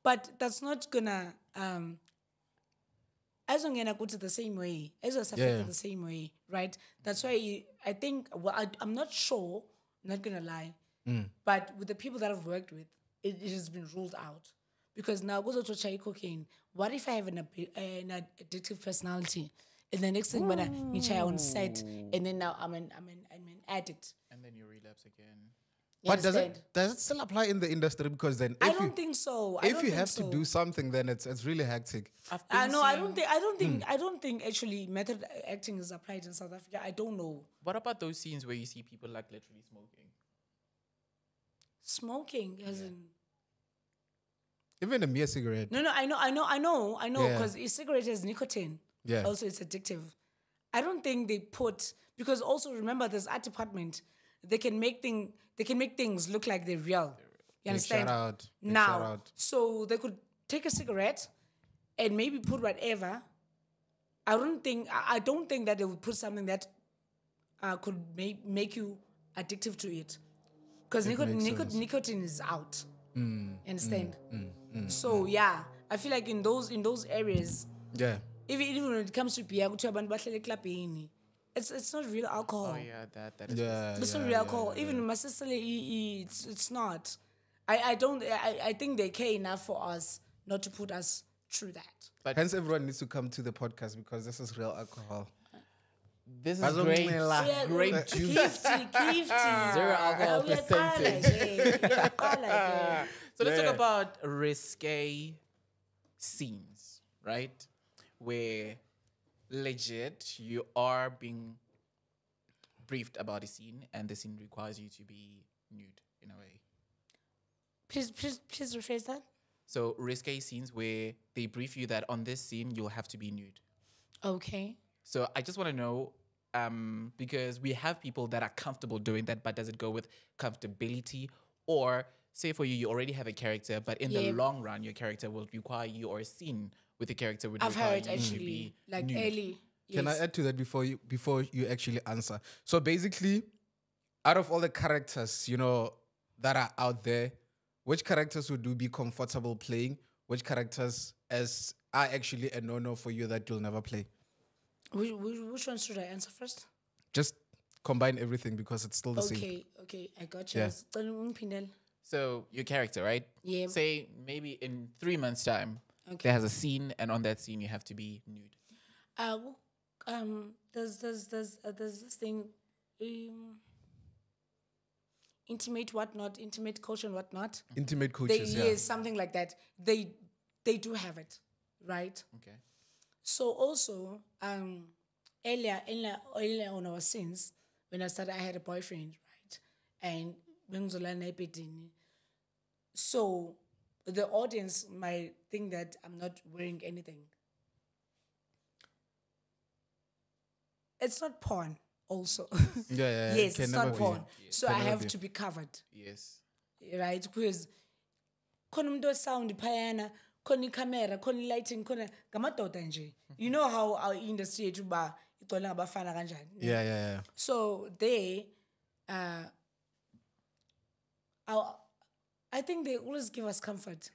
But that's not gonna as long as go to the same way, as was affected the same way, right? That's why I think, well, I'm not sure, I'm not gonna lie, but with the people that I've worked with, it has been ruled out. Because now, go to try cocaine. What if I have an addictive personality, and the next thing when I try on set, and then now I'm an addict. And then you relapse again. You But understand? does it still apply in the industry? Because then I don't think so. if you have to do something, then it's really hectic. No, I don't think actually method acting is applied in South Africa. I don't know. What about those scenes where you see people like literally smoking? Smoking as in. Even a mere cigarette. No, I know, Yeah. because a cigarette has nicotine. Yeah. Also, it's addictive. I don't think they put, because also remember, there's art department. They can make things look like they're real. You understand? shout out. Big Now, shout out. so they could take a cigarette and maybe put whatever. I don't think that they would put something that could make you addictive to it, because nicotine is out. You understand? So yeah, I feel like in those areas, Yeah. even when it comes to beer, it's not real alcohol. Oh yeah, that is. Yeah. It's not real alcohol. Even my sister, it's not. I think they care enough for us not to put us through that. Hence, everyone needs to come to the podcast because this is real alcohol. This is great. Yeah, Grape juice. Gifty. Zero alcohol percentage. So let's talk about risque scenes, right? Where legit you are being briefed about a scene and the scene requires you to be nude in a way. Please rephrase that. So risque scenes where they brief you that on this scene you'll have to be nude. Okay. So I just want to know, because we have people that are comfortable doing that, but does it go with comfortability? Or say for you, you already have a character, but in the long run, your character will require you, or a scene with a character would I've require heard you to actually, be like nude. early. Can I add to that before you actually answer? So basically, out of all the characters, that are out there, which characters would you be comfortable playing? Which characters are actually a no-no for you that you'll never play? Which one should I answer first? Just combine everything because it's still the same. Okay, I got you. Yeah. So your character, right? Yeah. Say maybe in 3 months' time, there has a scene, and on that scene you have to be nude. There's this thing, intimate coach and whatnot. Intimate coaches, Yes, something like that. They do have it, right? Okay. So also, earlier on our scenes, when I started, I had a boyfriend, right? And so the audience might think that I'm not wearing anything. It's not porn, also. Yeah. Yes, can it's never not be. porn. So I Can never have be. to be covered, Yes. right? Because khona umuntu sound phayana, khona camera, khona lighting, khona ngamadoda nje. You know how our industry yethu ba igcwele ngabafana kanjani. Yeah. So I think they always give us comfort.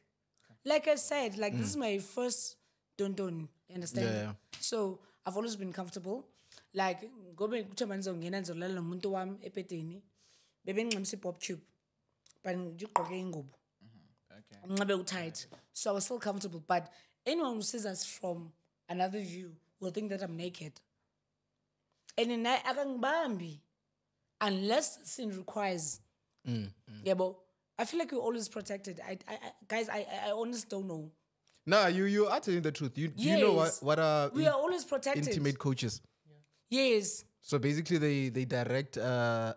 Like I said, this is my first don, you understand? Yeah. So I've always been comfortable. Like ngobe kuthiwa manizongena nizolala nomuntu wami epeteni, bebengiqhamisa ibob tube, but ngigqoke ingubo. Okay. Ungabe tight. So I was still comfortable. But anyone who sees us from another view will think that I'm naked. And in akangibambi, unless the scene requires. Yeah, but I feel like we're always protected. Guys, I honestly don't know. No, you are telling the truth. Do you know what are We are always protected. intimate coaches? Yes. So basically, they direct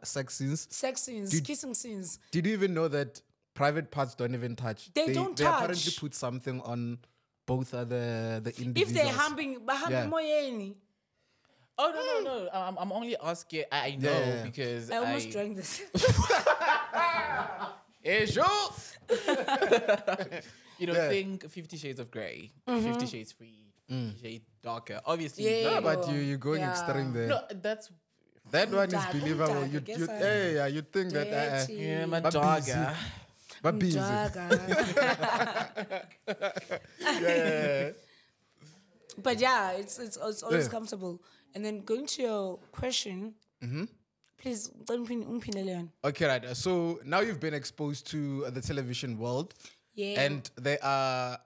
sex scenes. Sex scenes, kissing scenes. Did you even know that private parts don't even touch. They don't They apparently touch. put something on both of the individuals. If they're humping, Yeah. moyeni. Oh no. I'm only asking. I know Yeah. because I almost drank this. You know, Yeah. think 50 Shades of Grey, 50 Shades Free, 50 Shades Darker. Obviously, Yeah. No, but you're going Yeah. extreme there. no, that's That one is Dark, believable. dark, I You, guess you, I- hey, yeah, you think that. Dirty. yeah, my But busy. dogger. But busy. Jaga. Yeah. But yeah, it's always Yeah. comfortable. And then going to your question, please, Okay, right. So now you've been exposed to the television world. yeah, And they are,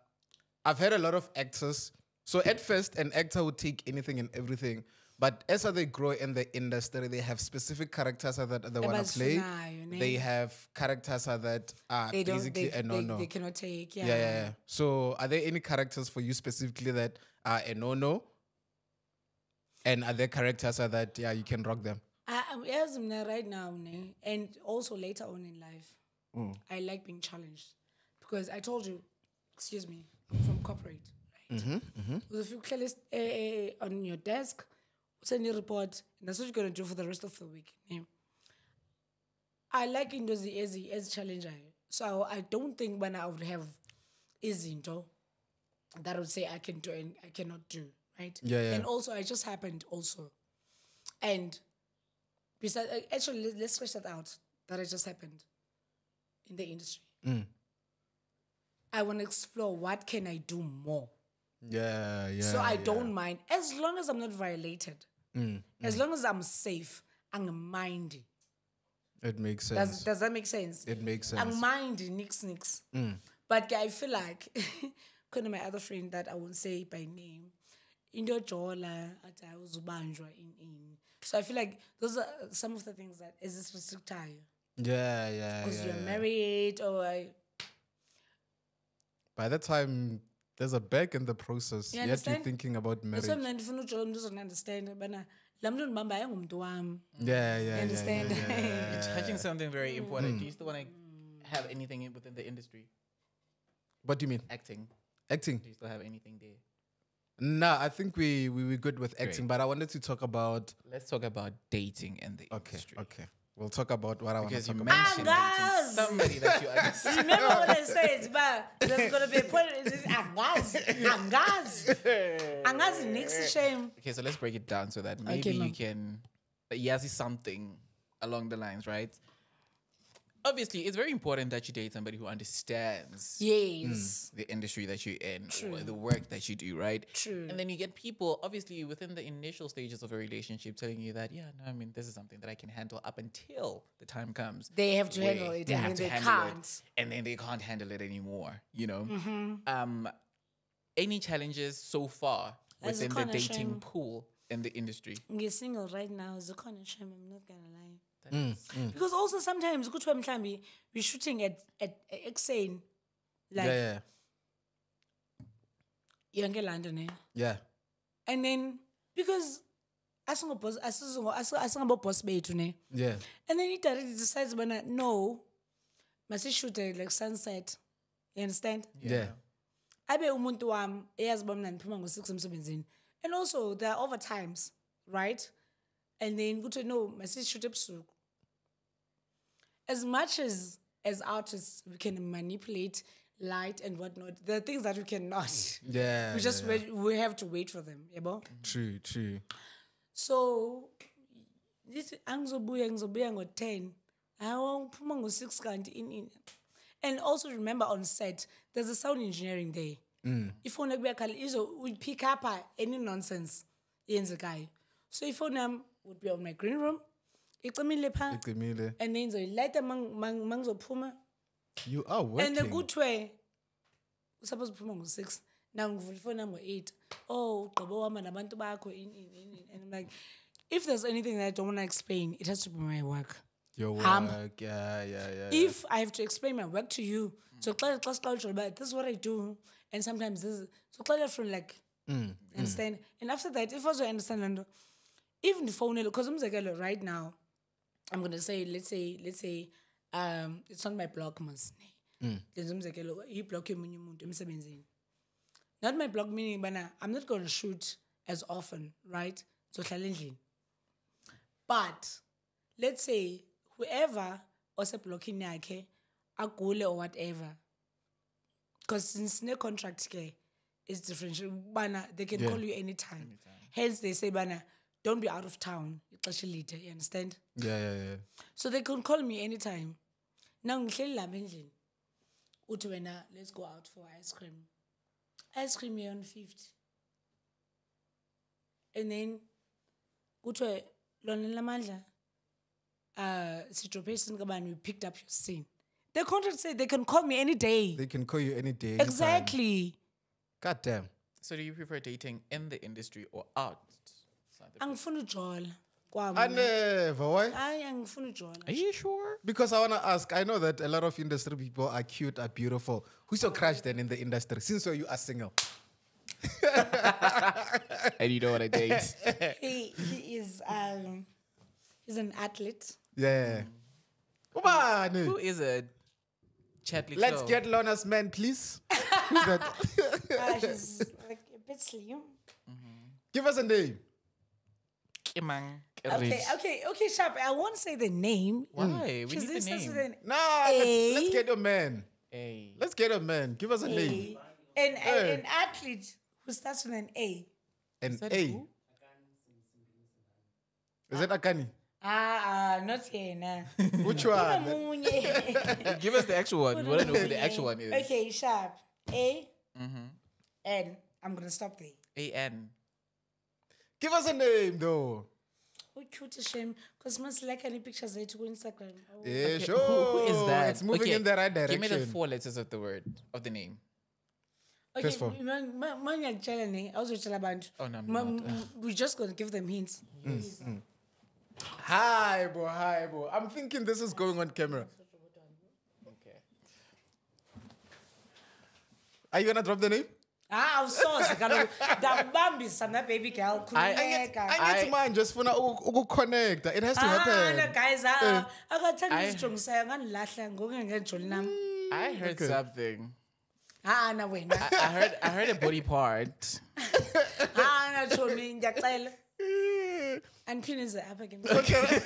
I've heard a lot of actors. So at first, an actor would take anything and everything. But as they grow in the industry, they have specific characters that they want to play. Abasifunayo, ne? They have characters that are they don't, basically a no-no. they cannot take, Yeah. So are there any characters for you specifically that are a no-no? And are there characters that, you can rock them? As right now, ne? And also later on in life, I like being challenged. Because I told you, excuse me, I'm from corporate, right? With a few clearlists on your desk, send your report, and that's what you're going to do for the rest of the week. Ne? I like Indozi as a challenger. So I don't think when I would have Izinto that would say I can do and I cannot do, right? Yeah. And also, I just happened also. And besides, actually, let's scratch that out, that it just happened in the industry. I want to explore what can I do more. Yeah. So I don't mind, as long as I'm not violated, as long as I'm safe, I'm mindy. It makes sense. Does that make sense? It makes I'm sense. mindy, nix. But I feel like, kind of my other friend that I won't say by name, in your jola, in. So I feel like those are some of the things that is this restrict Yeah. because you're married or By that time, there's a bag in the process. You Yet you're understand? thinking about marriage. that's why I'm not to understand. But Yeah. Understand? You're touching something very important. Do you still want to have anything within the industry? What do you mean? Acting. Acting? Do you still have anything there? Nah, I think we were good with acting, but I wanted to talk about. Let's talk about dating in the Okay. industry. We'll talk about what I want to Because talk you about. mentioned dating somebody that you understand. Remember what I said, but there's gonna be a point. Angazi next shame. Okay, so let's break it down so that maybe ma'am. you can see something along the lines, right? Obviously, it's very important that you date somebody who understands Yes. the industry that you're in or the work that you do, right? True. And then you get people, obviously, within the initial stages of a relationship telling you that, this is something that I can handle up until the time comes. They have to where handle it, they and have then to they handle can't. it, and then they can't handle it anymore, Any challenges so far As a within the kind of dating shame. pool in the industry? I'm single right now. It's a kind of shame. I'm not gonna lie. That Because also sometimes good to we're shooting at Exane, like young London, Yeah. and then because I saw boss, boss ne. Yeah. And then he directly decides, no, must shoot like sunset. You understand? Yeah. Abe umuntu wami eyazi bamna niphuma ngo6 emsebenzini. And also there are overtimes, right? And then kuthi no, must shoot ebusuku. As much as artists we can manipulate light and whatnot, there are things that we cannot. Yeah. We just we have to wait for them, yabo? True. So this angizobuya ngo10. Awuphuma ngo6 kanti in. And also remember on set, there's a sound engineering day. If you would pick up any nonsense in the guy. So if you would be on my green room, and then the light mango puma. You are working. And the good way, supposed to puma 6. Now phone number 8. Oh, and I'm like, if there's anything that I don't want to explain, it has to be my work. Your work, yeah. If I have to explain my work to you, so this is what I do, and sometimes this is so from like understand. And after that, if also understand, even the phone, because I'm like right now, I'm gonna say, let's say, it's on my blog, He block him. Not my block meaning, but I'm not going to shoot as often, right? So challenging. But let's say whoever was blocking yake, a goal or whatever. Because since no contract is different, bana they can call you anytime. Hence they say bana don't be out of town. You understand? Yeah. So they can call me anytime. Now let's go out for ice cream. Ice cream here on 50. And then go to Lona situation we picked up your scene. The contract said they can call me any day. They can call you any day. Exactly. God damn. So do you prefer dating in the industry or out? Angifuna ujol. I never. Why? Angifuna ujol. Are you sure? Because I want to ask, I know that a lot of industry people are cute, are beautiful. Who's your crush then in the industry? Since you are single. And you know what I date? He is he's an athlete. Yeah. Who is it? Chatley Let's get Lona's man, please. Who's that? He's like a bit slim. Give us a name. Okay, Sharp. I won't say the name. Why? We need the name. Nah, let's get your man. A. Let's get a man. Give us a name. An athlete who starts with an A. An Is that A. who? Is that Akani? Not here, nah. Which one? Give us the actual one. We want to know who the actual one is. Okay, Sharp. A. N. I'm going to stop there. A-N. Give us a name, though. Oh, cute shame. Because most like any pictures they took on Instagram. Oh. Yeah, Okay, sure. who is that? It's moving Okay, in the right direction. Give me the 4 letters of the word, of the name. Okay, First one. Oh, no, I'm not. We're just going to give them hints. Hi, boy. I'm thinking this is going on camera. Okay. Are you going to drop the name? I'm so sorry. That Bambi, some that baby girl. I get mine just for now. Connect. It has to happen. No, guys, I got to tell you strong. Say, I'm going to get Jolinam. I heard something. No, wait. I heard a body part. No, Jolie, and Phoenix is up again. Okay.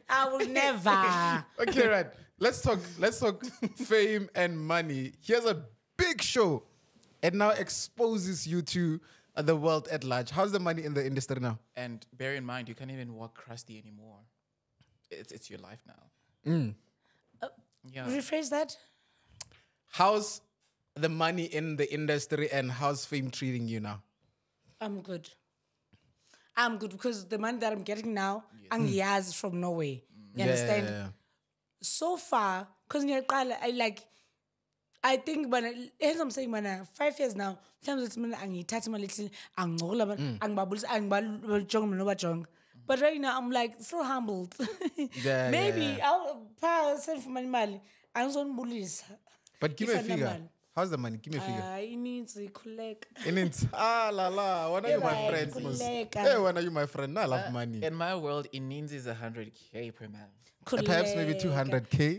I will never. Okay, right. Let's talk fame and money. Here's a big show. It now exposes you to the world at large. How's the money in the industry now? And bear in mind, you can't even walk crusty anymore. It's your life now. Yeah. Rephrase that. How's the money in the industry and how's fame treating you now? I'm good because the money that I'm getting now, is from Norway. You understand? Yeah. So far, because I think, but as I'm saying, 5 years now, sometimes it's but right now, I'm like so humbled. Yeah, Maybe I'll send for my money. I'm so bullies. But give me a figure. How's the money? Give me a figure. It needs to collect. When are you my friend? Hey, when are you my friend? I love money. In my world, it means is 100K per month. Perhaps maybe 200K.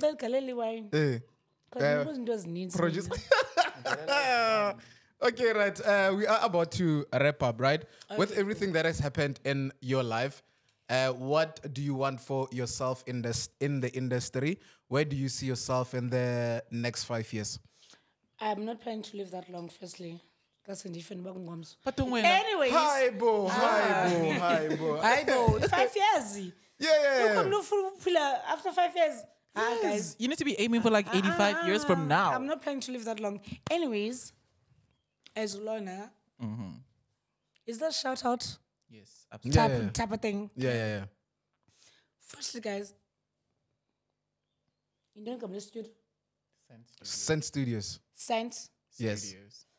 Produce. Okay, right. We are about to wrap up, right? Okay. With everything that has happened in your life, what do you want for yourself in the industry? Where do you see yourself in the next 5 years? I'm not planning to live that long, firstly. But anyways. Hi, Bo. Hi, Bo. 5 years. Yeah. After 5 years. Guys. You need to be aiming for like 85 years from now. I'm not planning to live that long. Anyways, as Lona, is that shout out? Yes, absolutely. Type of thing. Yeah. Firstly, guys, you don't come to the studio. Sense Studios. Sense? Yes.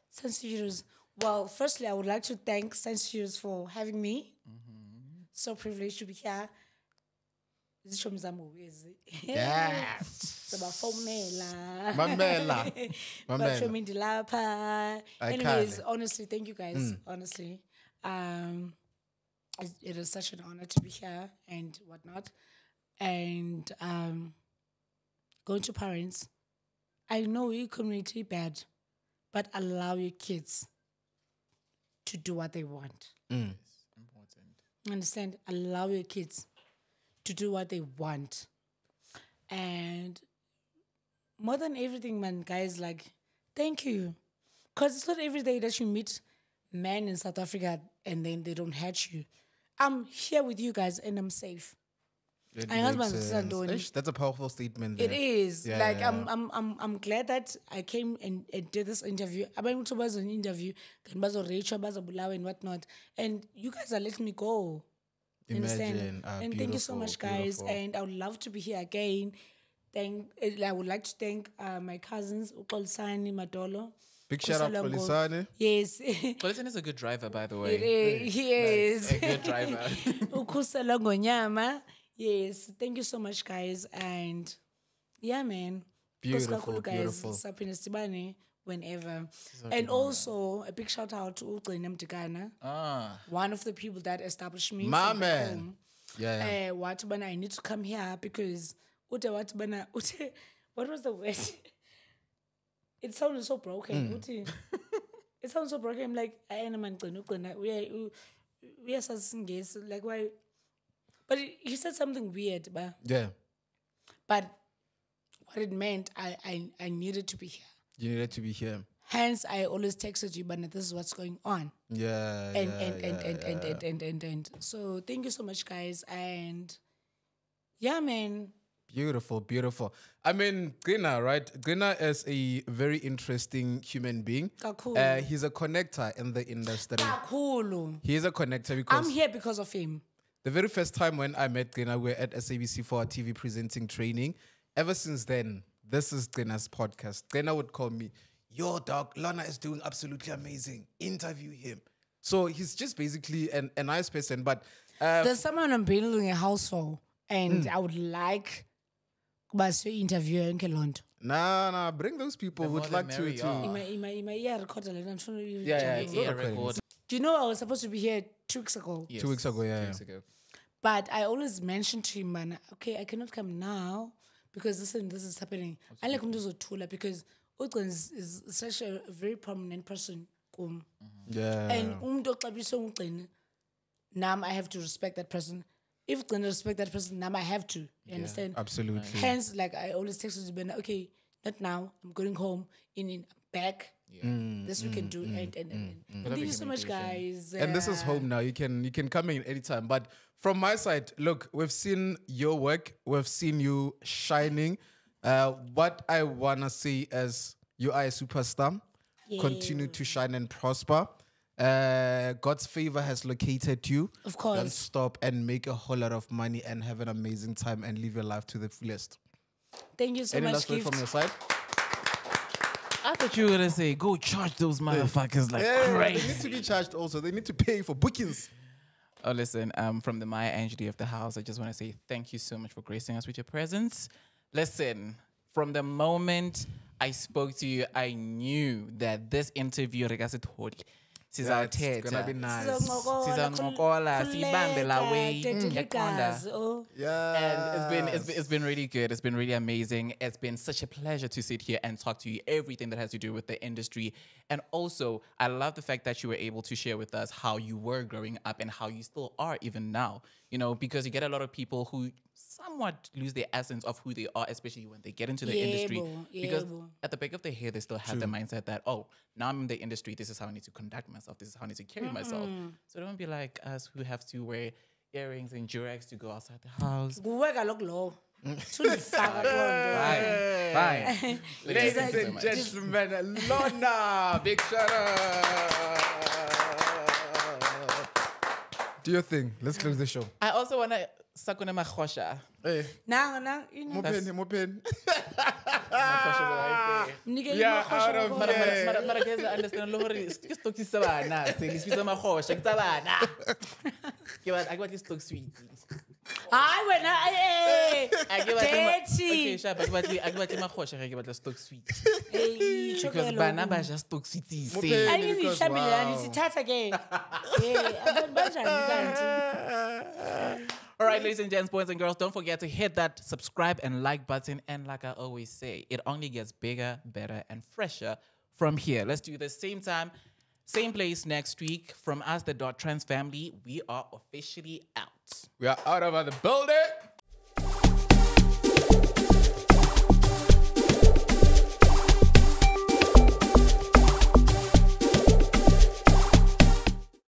Sense Studios. Well, firstly, I would like to thank Sense Studios for having me. So privileged to be here. Yes. Mamela. Mamela. Anyways, honestly, thank you guys. Honestly. It is such an honor to be here and whatnot. And going to parents, I know you communicate bad, but allow your kids to do what they want. Important. Understand? Allow your kids to do what they want. And more than everything, man, guys, like, thank you. Because it's not every day that you meet men in South Africa and then they don't hurt you. I'm here with you guys and I'm safe. It I makes husband sense. Sandoni. Ish, that's a powerful statement. It There. is. Yeah, like yeah. I'm glad that I came and did this interview. I went to an interview, Rachel, Bulawa and whatnot. And you guys are letting me go. You understand? Imagine. And thank you so much, guys. Beautiful. And I would love to be here again. I would like to thank my cousins, Uqolisani, Madolo. Big shout out for Lisane. Yes. Colton is a good driver, by the way. He is. A good driver. Ukhusela ngonyama. Yes. Thank you so much, guys. And yeah, man. Beautiful, Kakhulu, guys. beautiful. Sapine Sibane whenever. And also a big shout out to Ugqeberha Mtikana, one of the people that established me. My from back man. home. Yeah. What bana, I need to come here because what was the word? It sounded so broken. It sounds so broken. I'm like, I am we are like why? But he said something weird, Yeah. but what it meant, I needed to be here. You needed to be here. Hence, I always texted you, but this is what's going on. Yeah. And so thank you so much, guys. And yeah, man. Beautiful, beautiful. I mean, Gqeberha, right? Gqeberha is a very interesting human being. Kakhulu. He's a connector in the industry. Kakhulu. He is a connector because I'm here because of him. the very first time when I met Gqeberha, we were at SABC for our TV presenting training. Ever since then, this is Gqeberha's podcast. Gqeberha would call me, yo, dog, Lona is doing absolutely amazing. Interview him. So he's just basically a nice person. But There's someone I'm building a house for, and I would like to interview in Kelond. nah, bring those people. The Would more like the to. merrier. Yeah. Record. Do you know I was supposed to be here 2 weeks ago? Yes. 2 weeks ago, yeah. 2 weeks ago. But I always mentioned to him, man, okay, I cannot come now because this is happening. I like him to Tula because Ugqeberha is such a very prominent person. Yeah. And now I have to respect that person. If Ugqeberha respect that person, now I have to. You understand? Absolutely. Hence, like I always text him, okay, not now. I'm going home. I'm back. This we can do. And thank you so much, guys. And this is home now. You can come in anytime. But from my side, look, we've seen your work. We've seen you shining. What I wanna say is you are a superstar. Yeah. Continue to shine and prosper. God's favor has located you. Of course. Don't stop and make a whole lot of money and have an amazing time and live your life to the fullest. Thank you so Any much, last word Gift. from your side? I thought you were going to say, go charge those motherfuckers like They crazy. need to be charged also. They need to pay for bookings. Oh, listen, from the Maya Angelie of the house, I just want to say thank you so much for gracing us with your presence. Listen, from the moment I spoke to you, I knew that this interview, It's gonna be nice. Sizancokola, sibambe la way, yaqonda. Oh. Yeah. And it's been really good. It's been really amazing. It's been such a pleasure to sit here and talk to you everything that has to do with the industry. And also, I love the fact that you were able to share with us how you were growing up and how you still are even now. You know, because you get a lot of people who somewhat lose the essence of who they are, especially when they get into the industry. Because at the back of their head, they still have the mindset that, oh, now I'm in the industry, this is how I need to conduct myself, this is how I need to carry myself. So don't be like us who have to wear earrings and Durex to go outside the house. Fine. Ladies Thank you so and much. gentlemen, Lona, big shout out. Do your thing. Let's close the show. I also want to sakuna makhosha. Hey, Now, you know. more pen. Yeah, out of here. Mara guys, I understand lo hore ke stock se bana, se le switsa makhosha ke tsa bana. Ke ba I got this stock sweet. Hi, when I Okay, sharp. I got makhosha ke batla stock sweet. Because bana ba ja stock sweet More se. pen. I need Because, to wow. again. Yeah, All right, ladies and gents, boys and girls, don't forget to hit that subscribe and like button. And like I always say, it only gets bigger, better, and fresher from here. Let's do the same time, same place next week. From us, the Trans family, we are officially out. We are out of the building.